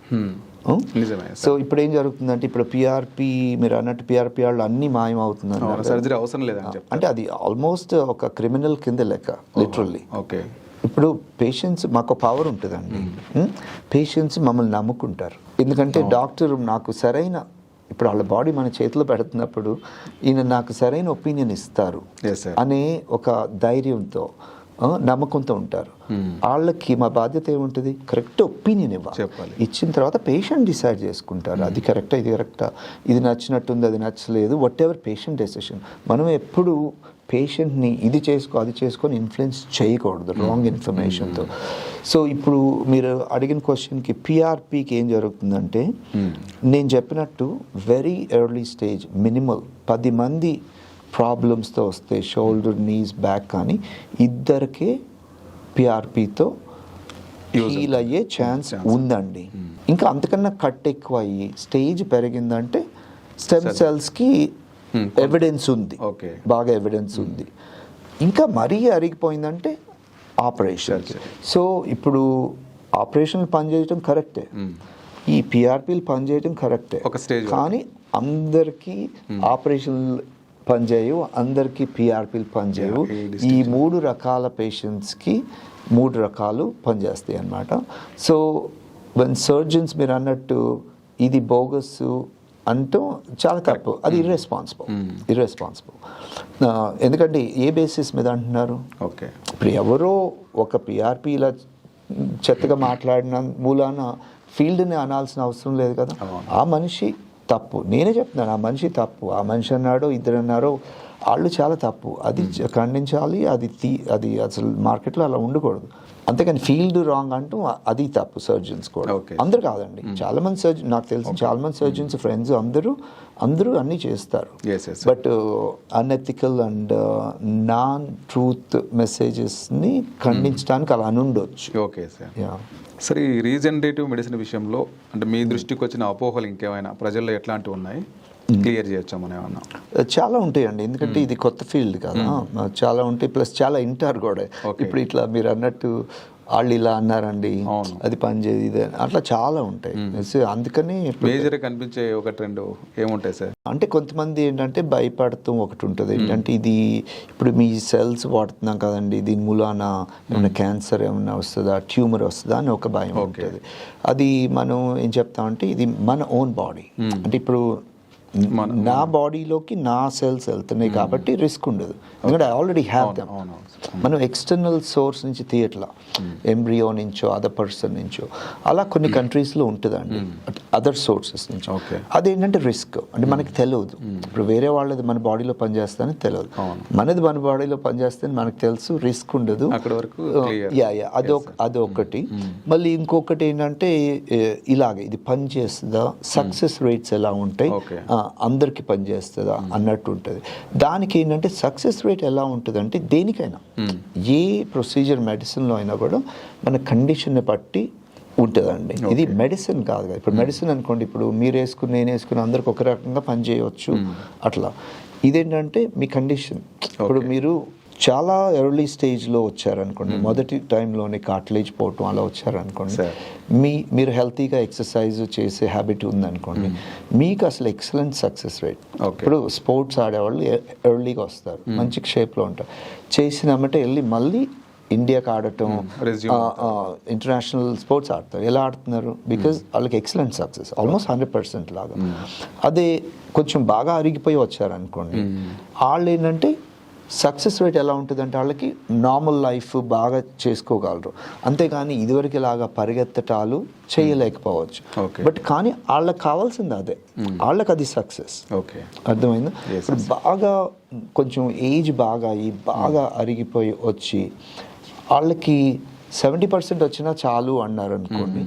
సో ఇప్పుడు ఏం జరుగుతుందంటే ఇప్పుడు పిఆర్పి, మీరు అన్నట్టు పిఆర్పి వాళ్ళు అన్ని మాయం అవుతుందని, సర్జరీ అవసరం లేదని అంటే అది ఆల్మోస్ట్ ఒక క్రిమినల్ కింద లెక్క లిటరల్లీ. ఓకే. ఇప్పుడు పేషెంట్స్, మాకు పవర్ ఉంటుందండి, పేషెంట్స్ మమ్మల్ని నమ్ముకుంటారు. ఎందుకంటే డాక్టర్ నాకు సరైన, ఇప్పుడు వాళ్ళ బాడీ మన చేతిలో పెడుతున్నప్పుడు ఈయన నాకు సరైన ఒపీనియన్ ఇస్తారు అనే ఒక ధైర్యంతో, నమ్మకంతో ఉంటారు. వాళ్ళకి మా బాధ్యత ఏముంటుంది, కరెక్ట్ ఒపీనియన్ ఇవ్వాలి. ఇచ్చిన తర్వాత పేషెంట్ డిసైడ్ చేసుకుంటారు అది కరెక్టా, ఇది కరెక్టా, ఇది నచ్చినట్టుంది, అది నచ్చలేదు, వాట్ ఎవర్ పేషెంట్ డెసిషన్. మనం ఎప్పుడు పేషెంట్ని ఇది చేసుకో అది చేసుకొని ఇన్ఫ్లుయెన్స్ చేయకూడదు రాంగ్ ఇన్ఫర్మేషన్తో. సో ఇప్పుడు మీరు అడిగిన క్వశ్చన్కి పిఆర్పికి ఏం జరుగుతుందంటే, నేను చెప్పినట్టు వెరీ ఎర్లీ స్టేజ్, మినిమల్ 10 మంది ప్రాబ్లమ్స్తో వస్తే షోల్డర్, నీస్, బ్యాక్ కానీ ఇద్దరికే పిఆర్పితో హీల్ అయ్యే ఛాన్స్ ఉందండి. ఇంకా అంతకన్నా కట్ ఎక్కువ అయ్యి స్టేజ్ పెరిగిందంటే స్టెమ్ సెల్స్కి ఎవిడెన్స్ ఉంది, బాగా ఎవిడెన్స్ ఉంది. ఇంకా మరీ అరిగిపోయిందంటే ఆపరేషన్. సో ఇప్పుడు ఆపరేషన్లు పనిచేయటం కరెక్టే, ఈ పిఆర్పీలు పనిచేయటం కరెక్టే, కానీ అందరికీ ఆపరేషన్లు పనిచేయవు, అందరికీ పిఆర్పీలు పనిచేయవు. ఈ 3 రకాల పేషెంట్స్కి 3 రకాలు పనిచేస్తాయి అన్నమాట. సో వన్ సర్జన్స్ మీరు అన్నట్టు ఇది బోగస్ అంటూ చాలా తప్పు, అది ఇర్రెస్పాన్సిబుల్. ఎందుకంటే ఏ బేసిస్ మీద అంటున్నారు? ఓకే. ఇప్పుడు ఎవరో ఒక పిఆర్పీ ఇలా చెత్తగా మాట్లాడిన మూలాన ఫీల్డ్ని అనాల్సిన అవసరం లేదు కదా. ఆ మనిషి తప్పు, నేనే చెప్తున్నాను, ఆ మనిషి తప్పు. ఆ మనిషి అన్నాడో, ఇద్దరు అన్నారో, వాళ్ళు చాలా తప్పు, అది ఖండించాలి. అది అసలు మార్కెట్లో అలా ఉండకూడదు. అంతేకాని ఫీల్డ్ రాంగ్ అంటూ అది తప్పు. సర్జన్స్ కూడా అందరు కాదండి, చాలా మంది సర్జన్, నాకు తెలిసి చాలా మంది సర్జన్స్ ఫ్రెండ్స్ అందరూ అన్నీ చేస్తారు. But unethical and non truth మెసేజెస్ని ఖండించడానికి అలా అనుండొచ్చు. Okay sir. సరే, ఈ రీజనరేటివ్ మెడిసిన్ విషయంలో అంటే మీ దృష్టికి వచ్చిన అపోహలు ఇంకేమైనా ప్రజల్లో ఎట్లాంటివి ఉన్నాయి, క్లియర్ చేయొచ్చా మనం ఏమన్నా? చాలా ఉంటాయండి, ఎందుకంటే ఇది కొత్త ఫీల్డ్ కదా, చాలా ఉంటాయి. ప్లస్ చాలా ఇంటారు కూడా. ఇప్పుడు ఇట్లా మీరు అన్నట్టు వాళ్ళు ఇలా అన్నారండి, అది పనిచేయదు, ఇది అట్లా చాలా ఉంటాయి. అందుకని మేజర్గా కనిపించే ఒక ట్రెండ్ ఏముంటాయి సార్? అంటే కొంతమంది ఏంటంటే భయపడుతూ ఒకటి ఉంటుంది, ఏంటంటే ఇది ఇప్పుడు మీ సెల్స్ వాడుతున్నాం కదండి, దీని మూలాన ఏమైనా క్యాన్సర్ ఏమైనా వస్తుందా, ట్యూమర్ వస్తుందా అని ఒక భయం ఉంటుంది. అది మనం ఏం చెప్తామంటే ఇది మన ఓన్ బాడీ, అంటే ఇప్పుడు నా బాడీలోకి నా సెల్స్ వెళ్తున్నాయి కాబట్టి రిస్క్ ఉండదు, ఎందుకంటే ఐ ఆల్రెడీ హ్యావ్ దెమ్. మనం ఎక్స్టర్నల్ సోర్స్ నుంచి తీయట్లా, ఎంబ్రియో నుంచో అదర్ పర్సన్ నుంచో, అలా కొన్ని కంట్రీస్లో ఉంటుందండి అదర్ సోర్సెస్ నుంచి. అదేంటంటే రిస్క్, అంటే మనకి తెలియదు. ఇప్పుడు వేరే వాళ్ళది మన బాడీలో పనిచేస్తుందని తెలియదు, మనది మన బాడీలో పనిచేస్తుందని మనకు తెలుసు, రిస్క్ ఉండదు. అదొకటి. మళ్ళీ ఇంకొకటి ఏంటంటే ఇలాగే ఇది పని చేస్తుందా, సక్సెస్ రేట్స్ ఎలా ఉంటాయి, అందరికి పనిచేస్తుందా అన్నట్టు ఉంటుంది. దానికి ఏంటంటే సక్సెస్ రేట్ ఎలా ఉంటుందంటే దేనికైనా ఏ ప్రొసీజర్ మెడిసిన్లో అయినా కూడా మన కండిషన్ని బట్టి ఉంటుందండి. ఇది మెడిసిన్ కాదు కదా. ఇప్పుడు మెడిసిన్ అనుకోండి, ఇప్పుడు మీరు వేసుకుని నేను వేసుకుని అందరికి ఒక రకంగా పనిచేయవచ్చు అట్లా. ఇదేంటంటే మీ కండిషన్. ఇప్పుడు మీరు చాలా ఎర్లీ స్టేజ్లో వచ్చారనుకోండి, మొదటి టైంలోనే కార్టిలేజ్ పోవటం అలా వచ్చారనుకోండి, మీరు హెల్తీగా ఎక్సర్సైజ్ చేసే హ్యాబిట్ ఉందనుకోండి, మీకు అసలు ఎక్సలెంట్ సక్సెస్ రేట్. ఇప్పుడు స్పోర్ట్స్ ఆడేవాళ్ళు ఎర్లీగా వస్తారు, మంచి షేప్లో ఉంటారు, చేసినామంటే వెళ్ళి మళ్ళీ ఇండియాకి ఆడటం, ఇంటర్నేషనల్ స్పోర్ట్స్ ఆడతారు. ఎలా ఆడుతున్నారు? బికాజ్ వాళ్ళకి ఎక్సలెంట్ సక్సెస్, ఆల్మోస్ట్ 100% లాగా. అదే కొంచెం బాగా అరిగిపోయి వచ్చారనుకోండి, వాళ్ళు ఏంటంటే సక్సెస్ రేట్ ఎలా ఉంటుందంటే వాళ్ళకి నార్మల్ లైఫ్ బాగా చేసుకోగలరు, అంతేగాని ఇదివరకు లాగా పరిగెత్తటాలు చేయలేకపోవచ్చు. బట్ కానీ వాళ్ళకి కావాల్సింది అదే, వాళ్ళకి అది సక్సెస్. అర్థమైందా? ఇప్పుడు బాగా కొంచెం ఏజ్ బాగా అరిగిపోయి వచ్చి వాళ్ళకి 70% వచ్చినా చాలు అన్నారు అనుకోండి,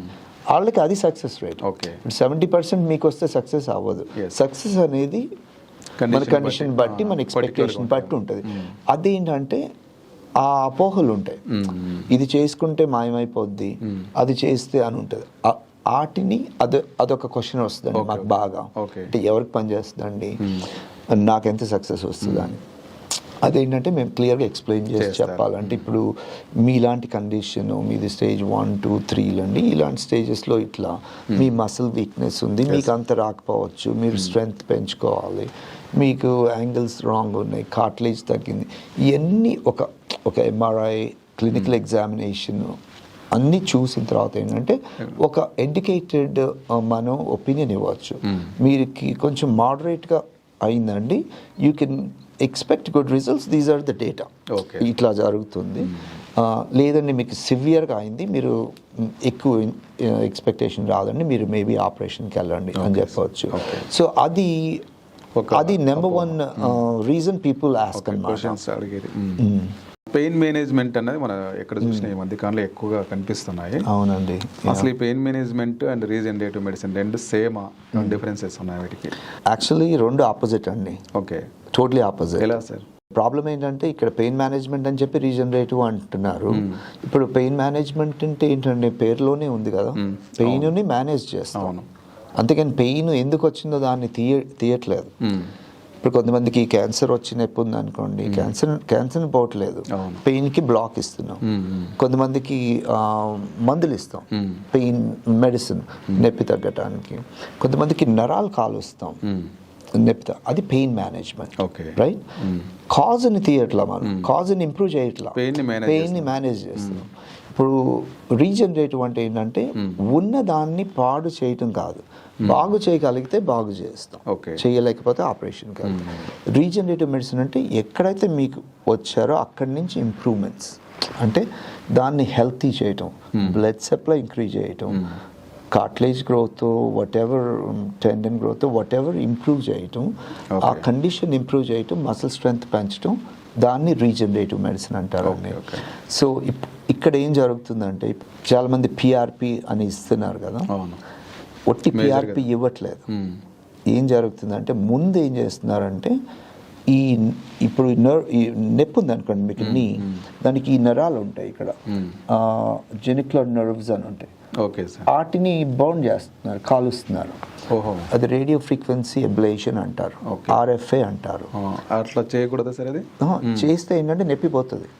వాళ్ళకి అది సక్సెస్ రేట్. ఇప్పుడు 70% మీకు వస్తే సక్సెస్ అవ్వదు. సక్సెస్ అనేది మన కండిషన్ బట్టి, మన ఎక్స్పెక్టేషన్ బట్టి ఉంటుంది. అదేంటంటే ఆ అపోహలు ఉంటాయి, ఇది చేసుకుంటే మాయమైపోద్ది, అది చేస్తే అని ఉంటుంది. వాటిని అదొక క్వశ్చన్ వస్తుందండి మాకు బాగా, అంటే ఎవరికి పని చేస్తుందండి, నాకెంత సక్సెస్ వస్తుంది అని. అదేంటంటే మేము క్లియర్గా ఎక్స్ప్లెయిన్ చేసి చెప్పాలంటే, ఇప్పుడు మీలాంటి కండిషన్, మీది స్టేజ్ 1, 2, 3 అండి, ఇలాంటి స్టేజెస్లో ఇట్లా మీ మసిల్ వీక్నెస్ ఉంది, మీకు అంత రాకపోవచ్చు, మీరు స్ట్రెంగ్త్ పెంచుకోవాలి, మీకు యాంగిల్స్ రాంగ్ ఉన్నాయి, కార్టిలేజ్ తగ్గింది, ఇవన్నీ ఒక ఎంఆర్ఐ, క్లినికల్ ఎగ్జామినేషన్ అన్నీ చూసిన తర్వాత ఏంటంటే ఒక ఎడ్యుకేటెడ్ మనం ఒపీనియన్ ఇవ్వచ్చు. మీరుకి కొంచెం మోడరేట్గా అయిందండి, you can expect good results, these are the data, ఇట్లా జరుగుతుంది. లేదండి మీకు సివియర్గా అయింది, మీరు ఎక్కువ ఎక్స్పెక్టేషన్ రాదండి, మీరు మేబీ ఆపరేషన్కి వెళ్ళండి అని చెప్పవచ్చు. సో అది నెంబర్ 1 రీజన్ పీపుల్ ఆస్క్ అన్నమాట. పెయిన్ మేనేజ్మెంట్ అనేది మన ఎక్కడ చూసినా ఈ మధ్య కాలంలో ఎక్కువగా కనిపిస్తున్నాయి. అవునండి. అసలు ఈ pain management and regenerative medicine రెండు సేమా, డిఫరెన్సెస్ ఉన్నాయి వీటికి? యాక్చువల్లీ రెండు ఆపోజిట్ అండి. Totally opposite. ఎలా సార్? ప్రాబ్లం ఏంటంటే ఇక్కడ పెయిన్ మేనేజ్మెంట్ అని చెప్పి రీజనరేటివ్ అంటున్నారు. ఇప్పుడు పెయిన్ మేనేజ్మెంట్ అంటే ఏంటంటే పేరులోనే ఉంది కదా, పెయిన్ని మేనేజ్ చేస్తాం, అంతేకాని పెయిన్ ఎందుకు వచ్చిందో దాన్ని తీయట్లేదు. ఇప్పుడు కొంతమందికి క్యాన్సర్ వచ్చి నొప్పి ఉంది అనుకోండి, క్యాన్సర్ పోవట్లేదు, పెయిన్కి బ్లాక్ ఇస్తున్నాం. కొంతమందికి మందులు ఇస్తాం, పెయిన్ మెడిసిన్ నొప్పి తగ్గటానికి. కొంతమందికి నరాలు కాలుస్తాం నొప్పి, అది పెయిన్ మేనేజ్మెంట్. రైట్? కాజ్ని తీయట్లా మనం, కాజ్ని ఇంప్రూవ్ చేయట్లా, పెయిన్ని మేనేజ్ చేస్తున్నాం. ఇప్పుడు రీజనరేటివ్ అంటే ఏంటంటే ఉన్నదాన్ని పాడు చేయటం కాదు, బాగు చేయగలిగితే బాగు చేస్తాం, చేయలేకపోతే ఆపరేషన్కి వెళ్తాం. రీజనరేటివ్ మెడిసిన్ అంటే ఎక్కడైతే మీకు వచ్చారో అక్కడి నుంచి ఇంప్రూవ్మెంట్స్, అంటే దాన్ని హెల్తీ చేయటం, బ్లడ్ సప్లై ఇంక్రీజ్ చేయటం, cartilage growth, whatever tendon growth, whatever improve చేయటం, ఆ కండిషన్ ఇంప్రూవ్ చేయటం, మసిల్ స్ట్రెంగ్త్ పెంచడం, దాన్ని రీజనరేటివ్ మెడిసిన్ అంటారు. సో ఇక్కడ ఏం జరుగుతుందంటే చాలామంది పిఆర్పి అని ఇస్తున్నారు కదా, ఒట్టి పిఆర్పి ఇవ్వట్లేదు. ఏం జరుగుతుందంటే ముందు ఏం చేస్తున్నారంటే ఇప్పుడు ఈ నొప్పి ఉంది అనుకోండి మీకు, దానికి ఈ నరాలు ఉంటాయి ఇక్కడ, జెనిక్యులర్ నర్వ్స్ అని ఉంటాయి, వాటిని బౌండ్ చేస్తున్నారు, కాలుస్తున్నారు. అది రేడియో ఫ్రీక్వెన్సీ అబ్లేషన్ అంటారు, RFA అంటారు. అట్లా చేయకూడదు సార్? అది చేస్తే ఏంటంటే నొప్పి పోతుంది,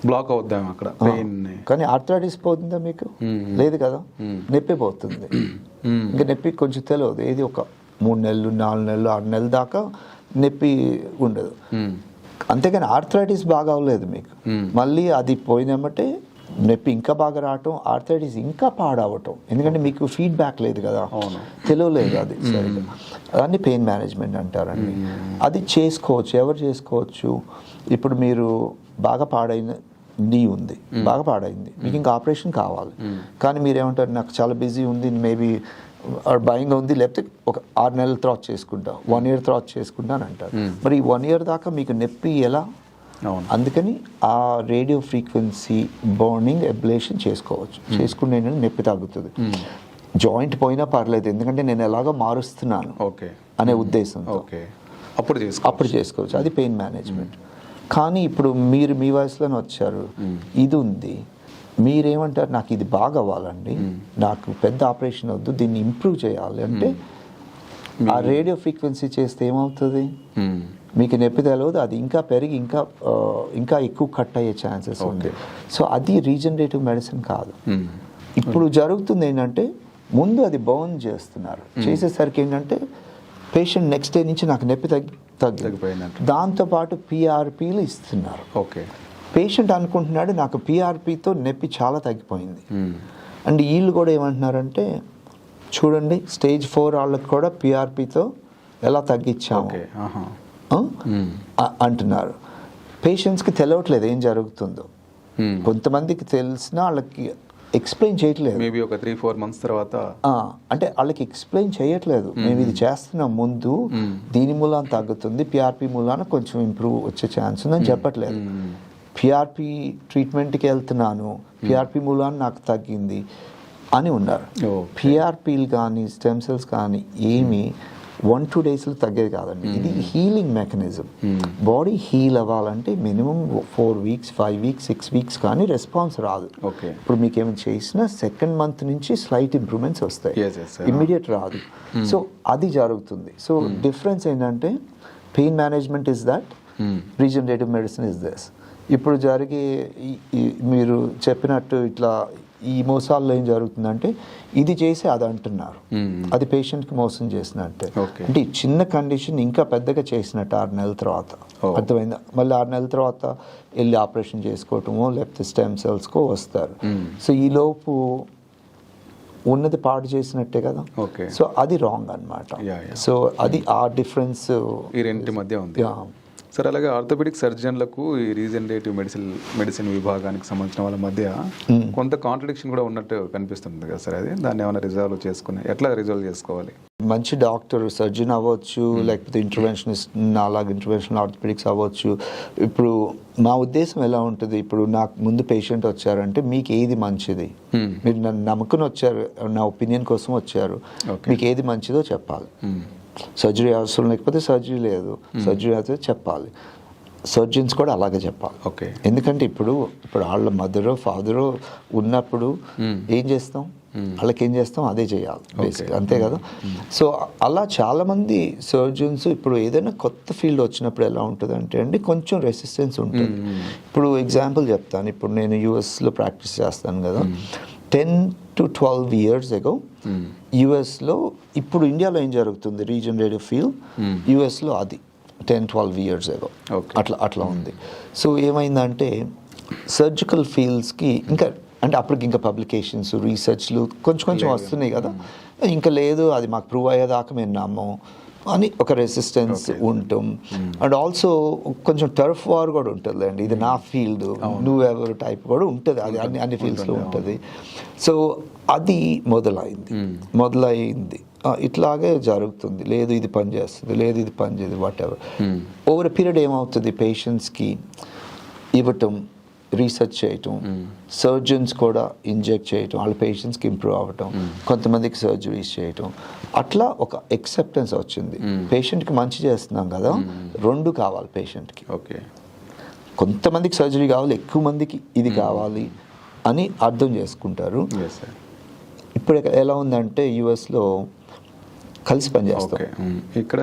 బ్లాక్ అవుద్దాం అక్కడ. కానీ ఆర్థరైటిస్ పోతుందా మీకు? లేదు కదా, నొప్పి పోతుంది. ఇంకా నొప్పి కొంచెం తెలియదు, ఏది ఒక 3 నెలలు 4 నెలలు 6 నెలల దాకా నొప్పి ఉండదు. అంతేగాని ఆర్థరైటిస్ బాగా అవ్వలేదు మీకు, మళ్ళీ అది పోయినామంటే నొప్పి ఇంకా బాగా రావటం, ఆర్థరైటిస్ ఇంకా పాడవటం, ఎందుకంటే మీకు ఫీడ్బ్యాక్ లేదు కదా, తెలియలేదు అది సరిగ్గా. దాన్ని పెయిన్ మేనేజ్మెంట్ అంటారండి. అది చేసుకోవచ్చు, ఎవరు చేసుకోవచ్చు? ఇప్పుడు మీరు బాగా పాడైన నీ ఉంది, బాగా పాడైంది, మీకు ఇంకా ఆపరేషన్ కావాలి, కానీ మీరేమంటారు, నాకు చాలా బిజీ ఉంది, మేబీ భయంగా ఉంది, లేకపోతే ఒక 6 నెలల తర్వాత చేసుకుంటా, 1 year తర్వాత చేసుకుంటా అని అంటారు. మరి ఈ 1 year దాకా మీకు నొప్పి ఎలా? అందుకని ఆ రేడియో ఫ్రీక్వెన్సీ బర్నింగ్ అబ్లేషన్ చేసుకోవచ్చు, చేసుకుంటే నొప్పి తగ్గుతుంది. జాయింట్ పోయినా పర్లేదు ఎందుకంటే నేను ఎలాగో మారుస్తున్నాను ఓకే అనే ఉద్దేశంతో ఓకే అప్పుడు చేసుకోవచ్చు, అది పెయిన్ మేనేజ్మెంట్. కానీ ఇప్పుడు మీరు మీ వయసులోనే వచ్చారు, ఇది ఉంది, మీరేమంటారు నాకు ఇది బాగా అవ్వాలండి, నాకు పెద్ద ఆపరేషన్ వద్దు, దీన్ని ఇంప్రూవ్ చేయాలి అంటే ఆ రేడియో ఫ్రీక్వెన్సీ చేస్తే ఏమవుతుంది, మీకు నొప్పి తెలియదు, అది ఇంకా పెరిగి ఇంకా ఎక్కువ కట్ అయ్యే ఛాన్సెస్ ఉంది. సో అది రీజనరేటివ్ మెడిసిన్ కాదు. ఇప్పుడు జరుగుతుంది ఏంటంటే ముందు అది బర్న్ చేస్తున్నారు, చేసేసరికి ఏంటంటే పేషెంట్ నెక్స్ట్ డే నుంచి నాకు నొప్పి తగ్గిపోయిందంట, దాంతోపాటు పిఆర్పీలు ఇస్తున్నారు. ఓకే, పేషెంట్ అనుకుంటున్నాడు నాకు పిఆర్పీతో నొప్పి చాలా తగ్గిపోయింది. అండ్ వీళ్ళు కూడా ఏమంటున్నారంటే చూడండి స్టేజ్ 4 వాళ్ళకి కూడా పిఆర్పీతో ఎలా తగ్గించాము అంటున్నారు. పేషెంట్స్కి తెలియట్లేదు ఏం జరుగుతుందో. కొంతమందికి తెలిసినా వాళ్ళకి ఎక్స్ప్లెయిన్ చేయట్లేదు. మేబీ ఒక 3-4 months తర్వాత అంటే వాళ్ళకి ఎక్స్ప్లెయిన్ చేయట్లేదు, మేము ఇది చేస్తున్నాం ముందు, దీని మూలాన తగ్గుతుంది, పిఆర్పి మూలాన కొంచెం ఇంప్రూవ్ వచ్చే ఛాన్స్ ఉందని చెప్పట్లేదు. పిఆర్పి ట్రీట్మెంట్కి వెళ్తున్నాను, పిఆర్పి మూలాన నాకు తగ్గింది అని ఉన్నారు. పిఆర్పీలు కానీ స్టెమ్ సెల్స్ కానీ ఏమి 1-2 daysలో తగ్గేది కాదండి. ఇది హీలింగ్ మెకానిజం. బాడీ హీల్ అవ్వాలంటే మినిమం 4 weeks, 5 weeks, 6 weeks కానీ రెస్పాన్స్ రాదు. ఇప్పుడు మీకు ఏమైనా చేసినా 2nd month నుంచి స్లైట్ ఇంప్రూవ్మెంట్స్ వస్తాయి, ఇమ్మీడియట్ రాదు. సో అది జరుగుతుంది. సో డిఫరెన్స్ ఏంటంటే pain management is that, regenerative medicine is this. ఇప్పుడు జరిగే మీరు చెప్పినట్టు ఇట్లా ఈ మోసాల్లో ఏం జరుగుతుందంటే ఇది చేసి అది అంటున్నారు, అది పేషెంట్కి మోసం చేసినట్టే. అంటే ఈ చిన్న కండిషన్ ఇంకా పెద్దగా చేసినట్టు 6 నెలల తర్వాత, అర్థమైందా? మళ్ళీ 6 నెలల తర్వాత వెళ్ళి ఆపరేషన్ చేసుకోవటమో లేకపోతే స్టెమ్ సెల్స్కో వస్తారు. సో ఈ లోపు ఉన్నది పాడు చేసినట్టే కదా. సో అది రాంగ్ అన్నమాట. సో అది ఆ డిఫరెన్స్ ఈ రెండింటి మధ్య ఉంది. సార్ అలాగే ఆర్థోపెడిక్ సర్జన్లకు ఈ రీజనరేటివ్ మెడిసిన్ విభాగానికి సంబంధించిన వాళ్ళ మధ్య కొంత కాంట్రడిక్షన్ కూడా ఉన్నట్టు కనిపిస్తుంది కదా సార్. అది దాన్ని ఏమైనా రిజాల్వ్ చేసుకోవాలి? మంచి డాక్టర్ సర్జన్ అవ్వచ్చు, లేకపోతే ఇంటర్వెన్షనిస్ట్ అలాగే ఇంటర్వెన్షనల్ ఆర్థోపెడిక్స్ అవ్వచ్చు. ఇప్పుడు మా ఉద్దేశం ఎలా ఉంటుంది, ఇప్పుడు నాకు ముందు పేషెంట్ వచ్చారంటే మీకు ఏది మంచిది, మీరు నన్ను నమ్ముకుని వచ్చారు, నా ఒపీనియన్ కోసం వచ్చారు, మీకు ఏది మంచిదో చెప్పాలి. సర్జరీ అవసరం లేకపోతే సర్జరీ లేదు, సర్జరీ అయితే చెప్పాలి. సర్జన్స్ కూడా అలాగే చెప్పాలి. ఎందుకంటే ఇప్పుడు వాళ్ళ మదరో ఫాదరో ఉన్నప్పుడు ఏం చేస్తాం, వాళ్ళకి ఏం చేస్తాం అదే చేయాలి బేసిక్, అంతే కదా. సో అలా చాలామంది సర్జన్స్ ఇప్పుడు ఏదైనా కొత్త ఫీల్డ్ వచ్చినప్పుడు ఎలా ఉంటుంది అంటే అండి కొంచెం రెసిస్టెన్స్ ఉంటుంది. ఇప్పుడు ఎగ్జాంపుల్ చెప్తాను, ఇప్పుడు నేను యూఎస్లో ప్రాక్టీస్ చేస్తాను కదా, 10 to 12 years ago యుఎస్లో, ఇప్పుడు ఇండియాలో ఏం జరుగుతుంది రీజనరేటివ్ ఫీల్డ్, యుఎస్లో అది 10-12 years ago అట్లా ఉంది. సో ఏమైందంటే సర్జికల్ ఫీల్డ్స్కి ఇంకా అంటే అప్పటికి ఇంకా పబ్లికేషన్స్ రీసెర్చ్లు కొంచెం వస్తున్నాయి కదా, ఇంకా లేదు అది మాకు ప్రూవ్ అయ్యేదాకా మేము నమ్మం అని ఒక రెసిస్టెన్స్ ఉంటాం. అండ్ ఆల్సో కొంచెం టర్ఫ్ వార్ కూడా ఉంటుంది అండి, ఇది నా ఫీల్డ్ నువ్వెవరు టైప్ కూడా ఉంటుంది, అది అన్ని ఫీల్డ్స్లో ఉంటుంది. సో అది మొదలైంది ఇట్లాగే జరుగుతుంది, లేదు ఇది పని చేస్తుంది, లేదు ఇది పని చేయదు, వాట్ ఎవర్. ఓవర్ పీరియడ్ ఏమవుతుంది, పేషెంట్స్కి ఇవ్వటం, రీసెర్చ్ చేయటం, సర్జన్స్ కూడా ఇంజెక్ట్ చేయటం, వాళ్ళ పేషెంట్స్కి ఇంప్రూవ్ అవ్వటం, కొంతమందికి సర్జరీస్ చేయటం, అట్లా ఒక ఎక్సెప్టెన్స్ వచ్చింది. పేషెంట్కి మంచి చేస్తున్నాం కదా, 2 కావాలి పేషెంట్కి. కొంతమందికి సర్జరీ కావాలి, ఎక్కువ మందికి ఇది కావాలి అని అర్థం చేసుకుంటారు. ఇప్పుడు ఎలా ఉందంటే యుఎస్లో కలిసి పనిచేస్తాం, ఇక్కడ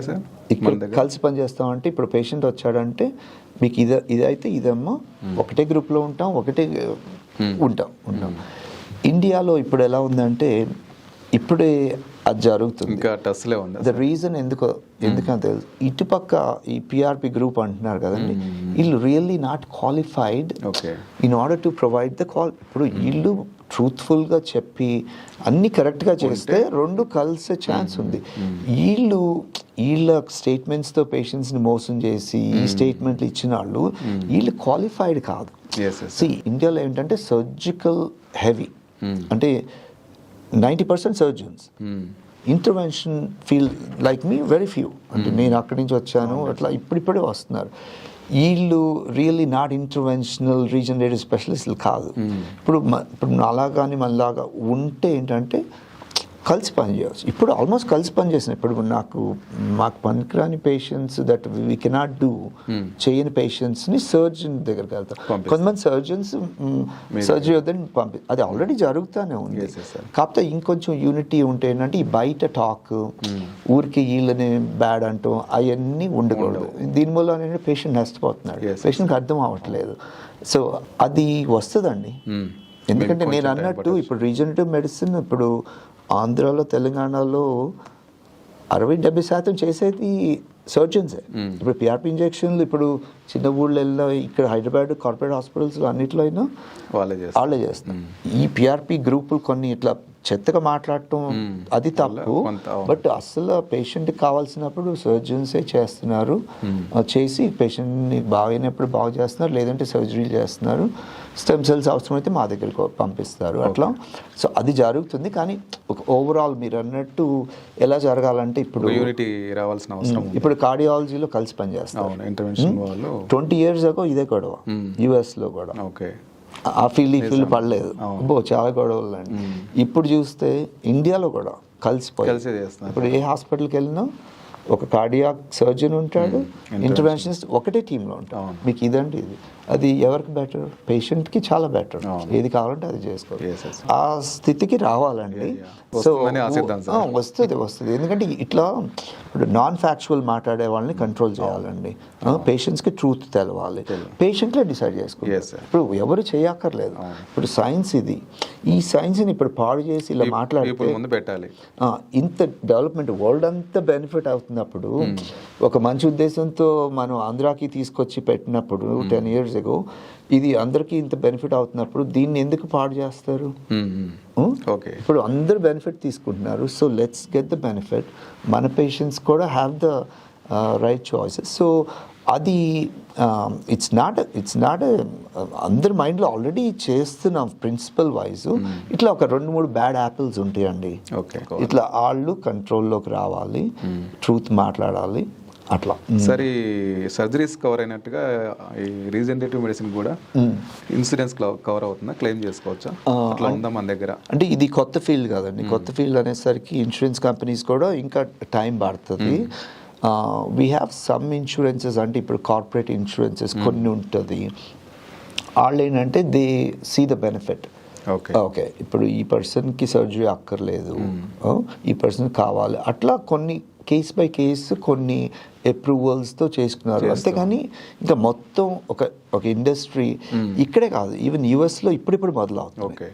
కలిసి పనిచేస్తాం. అంటే ఇప్పుడు పేషెంట్ వచ్చాడంటే మీకు ఇదైతే ఇదమ్మా, ఒకటే గ్రూప్లో ఉంటాం, ఉంటాం. ఇండియాలో ఇప్పుడు ఎలా ఉందంటే ఇప్పుడే అది జరుగుతుంది. ద రీజన్ ఎందుకంటే తెలుసు, ఇటుపక్క ఈ పిఆర్పి గ్రూప్ అంటున్నారు కదండి, వీళ్ళు really not qualified in order to provide the call. ఇప్పుడు వీళ్ళు ట్రూత్ఫుల్గా చెప్పి అన్ని కరెక్ట్గా చేస్తే 2 కలిసే ఛాన్స్ ఉంది. వీళ్ళ స్టేట్మెంట్స్తో పేషెంట్స్ని మోసం చేసి ఈ స్టేట్మెంట్లు ఇచ్చిన వీళ్ళు క్వాలిఫైడ్ కాదు. ఇండియాలో ఏంటంటే సర్జికల్ హెవీ, అంటే 90% సర్జన్స్, ఇంటర్వెన్షన్ ఫీల్డ్ లైక్ మీ వెరీ ఫ్యూ, అంటే నేను అక్కడి నుంచి వచ్చాను అట్లా ఇప్పుడిప్పుడే వస్తున్నారు. వీళ్ళు రియల్లీ నాట్ ఇంటర్వెన్షనల్ రీజనరేటివ్ స్పెషలిస్టులు కాదు. ఇప్పుడు అలాగాని మనలాగా ఉంటే ఏంటంటే కలిసి పనిచేయవచ్చు. ఇప్పుడు ఆల్మోస్ట్ కలిసి పనిచేస్తున్నాయి. ఇప్పుడు మాకు పనికిరాని patients that we cannot do చేయని పేషెంట్స్ని సర్జన్ దగ్గరికి వెళ్తాం. కొంతమంది సర్జన్స్ సర్జరీ వద్దని అది ఆల్రెడీ జరుగుతూనే ఉంది. కాకపోతే ఇంకొంచెం యూనిటీ ఉంటే ఏంటంటే ఈ బయట టాక్ ఊరికి వీళ్ళని బ్యాడ్ అంటాం అవన్నీ ఉండకూడదు. దీనివల్ల ఏంటంటే పేషెంట్ నష్టపోతున్నాడు, పేషెంట్కి అర్థం అవ్వట్లేదు. సో అది వస్తుందండి. ఎందుకంటే నేను అన్నట్టు ఇప్పుడు రీజనరేటివ్ మెడిసిన్ ఇప్పుడు ఆంధ్రాలో తెలంగాణలో 60-70% చేసేది సర్జన్సే. ఇప్పుడు పిఆర్పి ఇంజెక్షన్లు ఇప్పుడు చిన్న ఊళ్ళల్లో ఇక్కడ హైదరాబాద్ కార్పొరేట్ హాస్పిటల్స్ అన్నిట్లో అయినా వాళ్ళే చేస్తారు. ఈ పిఆర్పి గ్రూపులు కొన్ని ఇట్లా చెత్తగా మాట్లాడటం అది తప్పు. బట్ అసలు పేషెంట్కి కావాల్సినప్పుడు సర్జన్సే చేస్తున్నారు. చేసి పేషెంట్ని బాగైనప్పుడు బాగు చేస్తున్నారు, లేదంటే సర్జరీ చేస్తున్నారు. స్టెమ్ సెల్స్ అవసరమైతే మా దగ్గరికి పంపిస్తారు అట్లా. సో అది జరుగుతుంది. కానీ ఒక ఓవరాల్ మీరు అన్నట్టు ఎలా జరగాలంటే ఇప్పుడు యూనిటీ రావాల్సిన అవసరం. ఇప్పుడు కార్డియాలజీలో కలిసి పనిచేస్తారు. 20 years ago ఇదే గొడవ యుఎస్లో కూడా. ఆ ఫీల్డ్ పడలేదు, చాలా గొడవలు అండి. ఇప్పుడు చూస్తే ఇండియాలో కూడా కలిసిపోయి ఇప్పుడు ఏ హాస్పిటల్కి వెళ్ళినా ఒక కార్డియాక్ సర్జన్ ఉంటాడు, ఇంటర్వెన్షనిస్ట్ ఒకటే టీంలో ఉంటాడు. మీకు ఇదండి ఇది అది ఎవరికి బెటర్? పేషెంట్కి చాలా బెటర్. ఏది కావాలంటే అది చేసుకోవాలి. ఆ స్థితికి రావాలండి. సో వస్తుంది. ఎందుకంటే ఇట్లా ఇప్పుడు నాన్ ఫ్యాక్చువల్ మాట్లాడే వాళ్ళని కంట్రోల్ చేయాలండి. పేషెంట్స్కి ట్రూత్ తెలవాలి, పేషెంట్లే డిసైడ్ చేసుకోవాలి. ఇప్పుడు ఎవరు చేయక్కర్లేదు. ఇప్పుడు సైన్స్ ఇది, ఈ సైన్స్ని ఇప్పుడు పాడు చేసి ఇలా మాట్లాడితే పెట్టాలి. ఇంత డెవలప్మెంట్ వరల్డ్ అంతా బెనిఫిట్ అవుతున్నప్పుడు ఒక మంచి ఉద్దేశంతో మనం ఆంధ్రాకి తీసుకొచ్చి పెట్టినప్పుడు 10 years ago ఇది అందరికీ ఇంత బెనిఫిట్ అవుతున్నప్పుడు దీన్ని ఎందుకు పాడు చేస్తారు? ఇప్పుడు అందరు బెనిఫిట్ తీసుకుంటున్నారు. So let's get the benefit. మన పేషెంట్స్ కూడా have the right choices. So అది ఇట్స్ నాట్ అందరి మైండ్లో ఆల్రెడీ చేస్తున్నాం ప్రిన్సిపల్ వైజ్. ఇట్లా ఒక 2-3 బ్యాడ్ యాపిల్స్ ఉంటాయండి. ఇట్లా వాళ్ళు కంట్రోల్లోకి రావాలి, ట్రూత్ మాట్లాడాలి అట్లా. సరే, సర్జరీస్ కవర్ అయినట్టుగా ఈ రీజనరేటివ్ మెడిసిన్ కూడా ఇన్సూరెన్స్ కవర్ అవుతుందా? క్లెయిమ్ చేసుకోవచ్చా? అట్లా ఉందా మన దగ్గర? అంటే ఇది కొత్త ఫీల్డ్ కాదండి. కొత్త ఫీల్డ్ అనేసరికి ఇన్సూరెన్స్ కంపెనీస్ కూడా ఇంకా టైం పడుతుంది. వీ హ్యావ్ సమ్ ఇన్సూరెన్సెస్, అంటే ఇప్పుడు కార్పొరేట్ ఇన్సూరెన్సెస్ కొన్ని ఉంటుంది. వాళ్ళు ఏంటంటే they see the benefit. Okay, ఇప్పుడు ఈ పర్సన్కి సర్జరీ అక్కర్లేదు, ఈ పర్సన్ కావాలి, అట్లా కొన్ని కేస్ బై కేసు కొన్ని అప్రూవల్స్తో చేసుకున్నారు. అంతేగాని ఇంకా మొత్తం ఒక ఇండస్ట్రీ ఇక్కడే కాదు, ఈవెన్ యుఎస్లో ఇప్పుడిప్పుడు మొదలవుతుంది.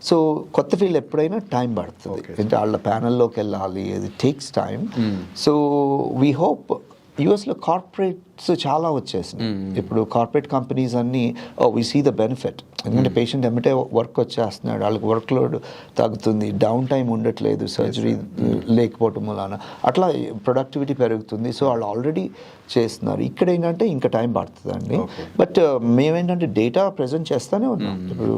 సో కొత్త ఫీల్డ్ ఎప్పుడైనా టైం పడుతుంది. అంటే వాళ్ళ ప్యానల్లోకి వెళ్ళాలి, అది takes time. So we hope యుఎస్లో కార్పొరేట్స్ చాలా వచ్చేసినాయి. ఇప్పుడు కార్పొరేట్ కంపెనీస్ అన్నీ వి సీ ద బెనిఫిట్. ఎందుకంటే పేషెంట్ ఎమ్మటే వర్క్ వచ్చేస్తున్నాడు, వాళ్ళకి వర్క్ లోడ్ తగ్గుతుంది, డౌన్ టైం ఉండట్లేదు, సర్జరీ లేకపోవటం వలన అట్లా ప్రొడక్టివిటీ పెరుగుతుంది. సో వాళ్ళు ఆల్రెడీ చేస్తున్నారు. ఇక్కడ ఏంటంటే ఇంకా టైం పడుతుందండి. బట్ మేమేంటంటే డేటా ప్రజెంట్ చేస్తూనే ఉన్నాం. ఇప్పుడు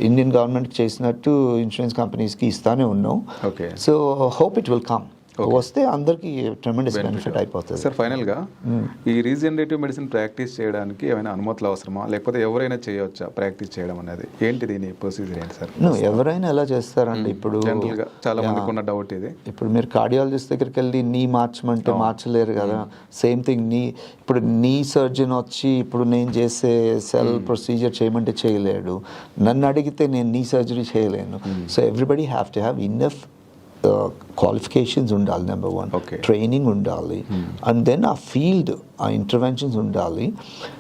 ఇండియన్ గవర్నమెంట్కి చేసినట్టు ఇన్సూరెన్స్ కంపెనీస్కి ఇస్తూనే ఉన్నాం. So hope it will come. వస్తే అందరికి ట్రెమెండస్ బెనిఫిట్ అయిపోతుంది. సార్, ఫైనల్గా ఈ రీజనరేటివ్ మెడిసిన్ ప్రాక్టీస్ చేయడానికి ఏమైనా అనుమతులు అవసరమా, లేకపోతే ఎవరైనా చేయవచ్చా ప్రాక్టీస్ చేయడం అనేది? ఏంటి దీని ప్రొసీజర్ ఏంటి సార్? ఎవరైనా ఎలా చేస్తారండి? ఇప్పుడు జనరల్గా చాలా మందికి ఉన్న డౌట్ ఇది. ఇప్పుడు మీరు కార్డియాలజిస్ట్ దగ్గరికి వెళ్ళి నీ మార్చమంటే మార్చలేరు కదా. సేమ్ థింగ్ ఇప్పుడు నీ సర్జన్ వచ్చి ఇప్పుడు నేను చేసే సెల్ ప్రొసీజర్ చేయమంటే చేయలేడు. నన్ను అడిగితే నేను నీ సర్జరీ చేయలేను. So everybody have to have enough qualifications ఉండాలి. నెంబర్ 1 ట్రైనింగ్ ఉండాలి, అండ్ దెన్ ఆ ఫీల్డ్ ఆ ఇంటర్వెన్షన్స్ ఉండాలి.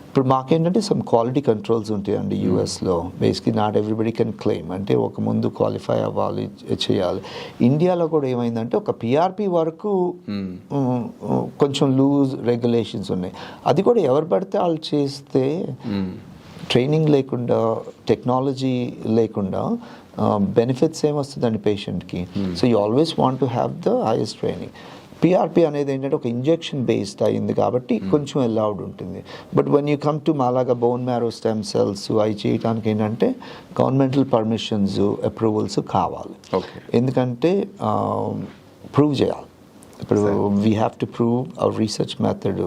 ఇప్పుడు మాకేంటంటే సమ్ క్వాలిటీ కంట్రోల్స్ ఉంటాయండి యూఎస్లో. Basically not everybody can claim, అంటే ఒక ముందు క్వాలిఫై అవ్వాలి, చేయాలి. ఇండియాలో కూడా ఏమైందంటే ఒక పిఆర్పి వరకు కొంచెం లూజ్ రెగ్యులేషన్స్ ఉన్నాయి. అది కూడా ఎవరు పడితే వాళ్ళు చేస్తే ట్రైనింగ్ లేకుండా, టెక్నాలజీ లేకుండా బెనిఫిట్స్ ఏమొస్తుందండి పేషెంట్కి? So you always want to have the highest training. PRP అనేది ఏంటంటే ఒక ఇంజెక్షన్ బేస్డ్ అయింది కాబట్టి కొంచెం అలౌడ్ ఉంటుంది. But when you come to మాలాగా బోన్ మ్యారో స్టెమ్ సెల్స్ అవి చేయడానికి ఏంటంటే గవర్నమెంటల్ పర్మిషన్స్, అప్రూవల్స్ కావాలి. ఎందుకంటే ప్రూవ్ చేయాలి. ఇప్పుడు we have to prove our research method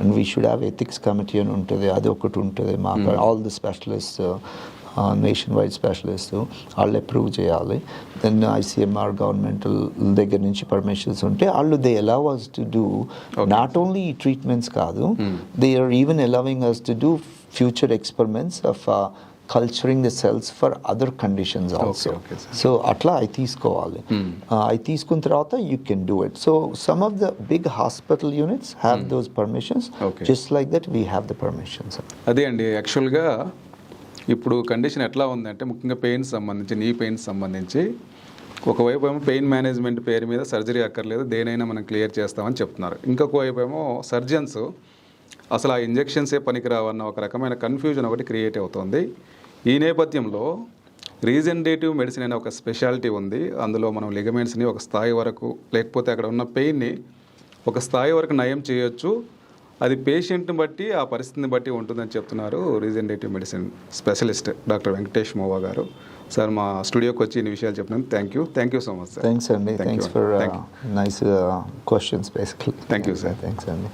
and we should have ethics committee అని ఉంటుంది, అది ఒకటి ఉంటుంది మాకు. All the specialist nationwide specialist వాళ్ళు అప్రూవ్ చేయాలి. దెన్ ఐసీఎంఆర్ గవర్నమెంటల్ దగ్గర నుంచి పర్మిషన్స్ ఉంటే వాళ్ళు they allow us to do not only treatments కాదు, they are even allowing us to do future experiments of culturing the cells for other conditions also. So అట్లా అవి తీసుకోవాలి. అవి తీసుకున్న తర్వాత you can do it. So some of the big hospital units have those permissions, just like that we have the permissions. అదే అండి, యాక్చువల్గా ఇప్పుడు కండిషన్ ఎట్లా ఉందంటే ముఖ్యంగా పెయిన్స్ సంబంధించి, నీ పెయిన్స్ సంబంధించి ఒకవైపు ఏమో పెయిన్ మేనేజ్మెంట్ పేరు మీద సర్జరీ అక్కర్లేదు, దేనైనా మనం క్లియర్ చేస్తామని చెప్తున్నారు. ఇంకొక వైపు ఏమో సర్జన్స్ అసలు ఆ ఇంజెక్షన్సే పనికిరావన్న ఒక రకమైన కన్ఫ్యూజన్ ఒకటి క్రియేట్ అవుతుంది. ఈ నేపథ్యంలో రీజనరేటివ్ మెడిసిన్ అనే ఒక స్పెషాలిటీ ఉంది. అందులో మనం లిగమెంట్స్ని ఒక స్థాయి వరకు, లేకపోతే అక్కడ ఉన్న పెయిన్ని ఒక స్థాయి వరకు నయం చేయొచ్చు. అది పేషెంట్ని బట్టి, ఆ పరిస్థితిని బట్టి ఉంటుందని చెప్తున్నారు regenerative medicine specialist doctor Venkatesh Mova garu. Sir మా స్టూడియోకి వచ్చి ఇన్ని విషయాలు చెప్పినందుకు thank you so much sir. Thanks అండి. Thanks for nice questions basically. Thank you sir. Thanks అండి.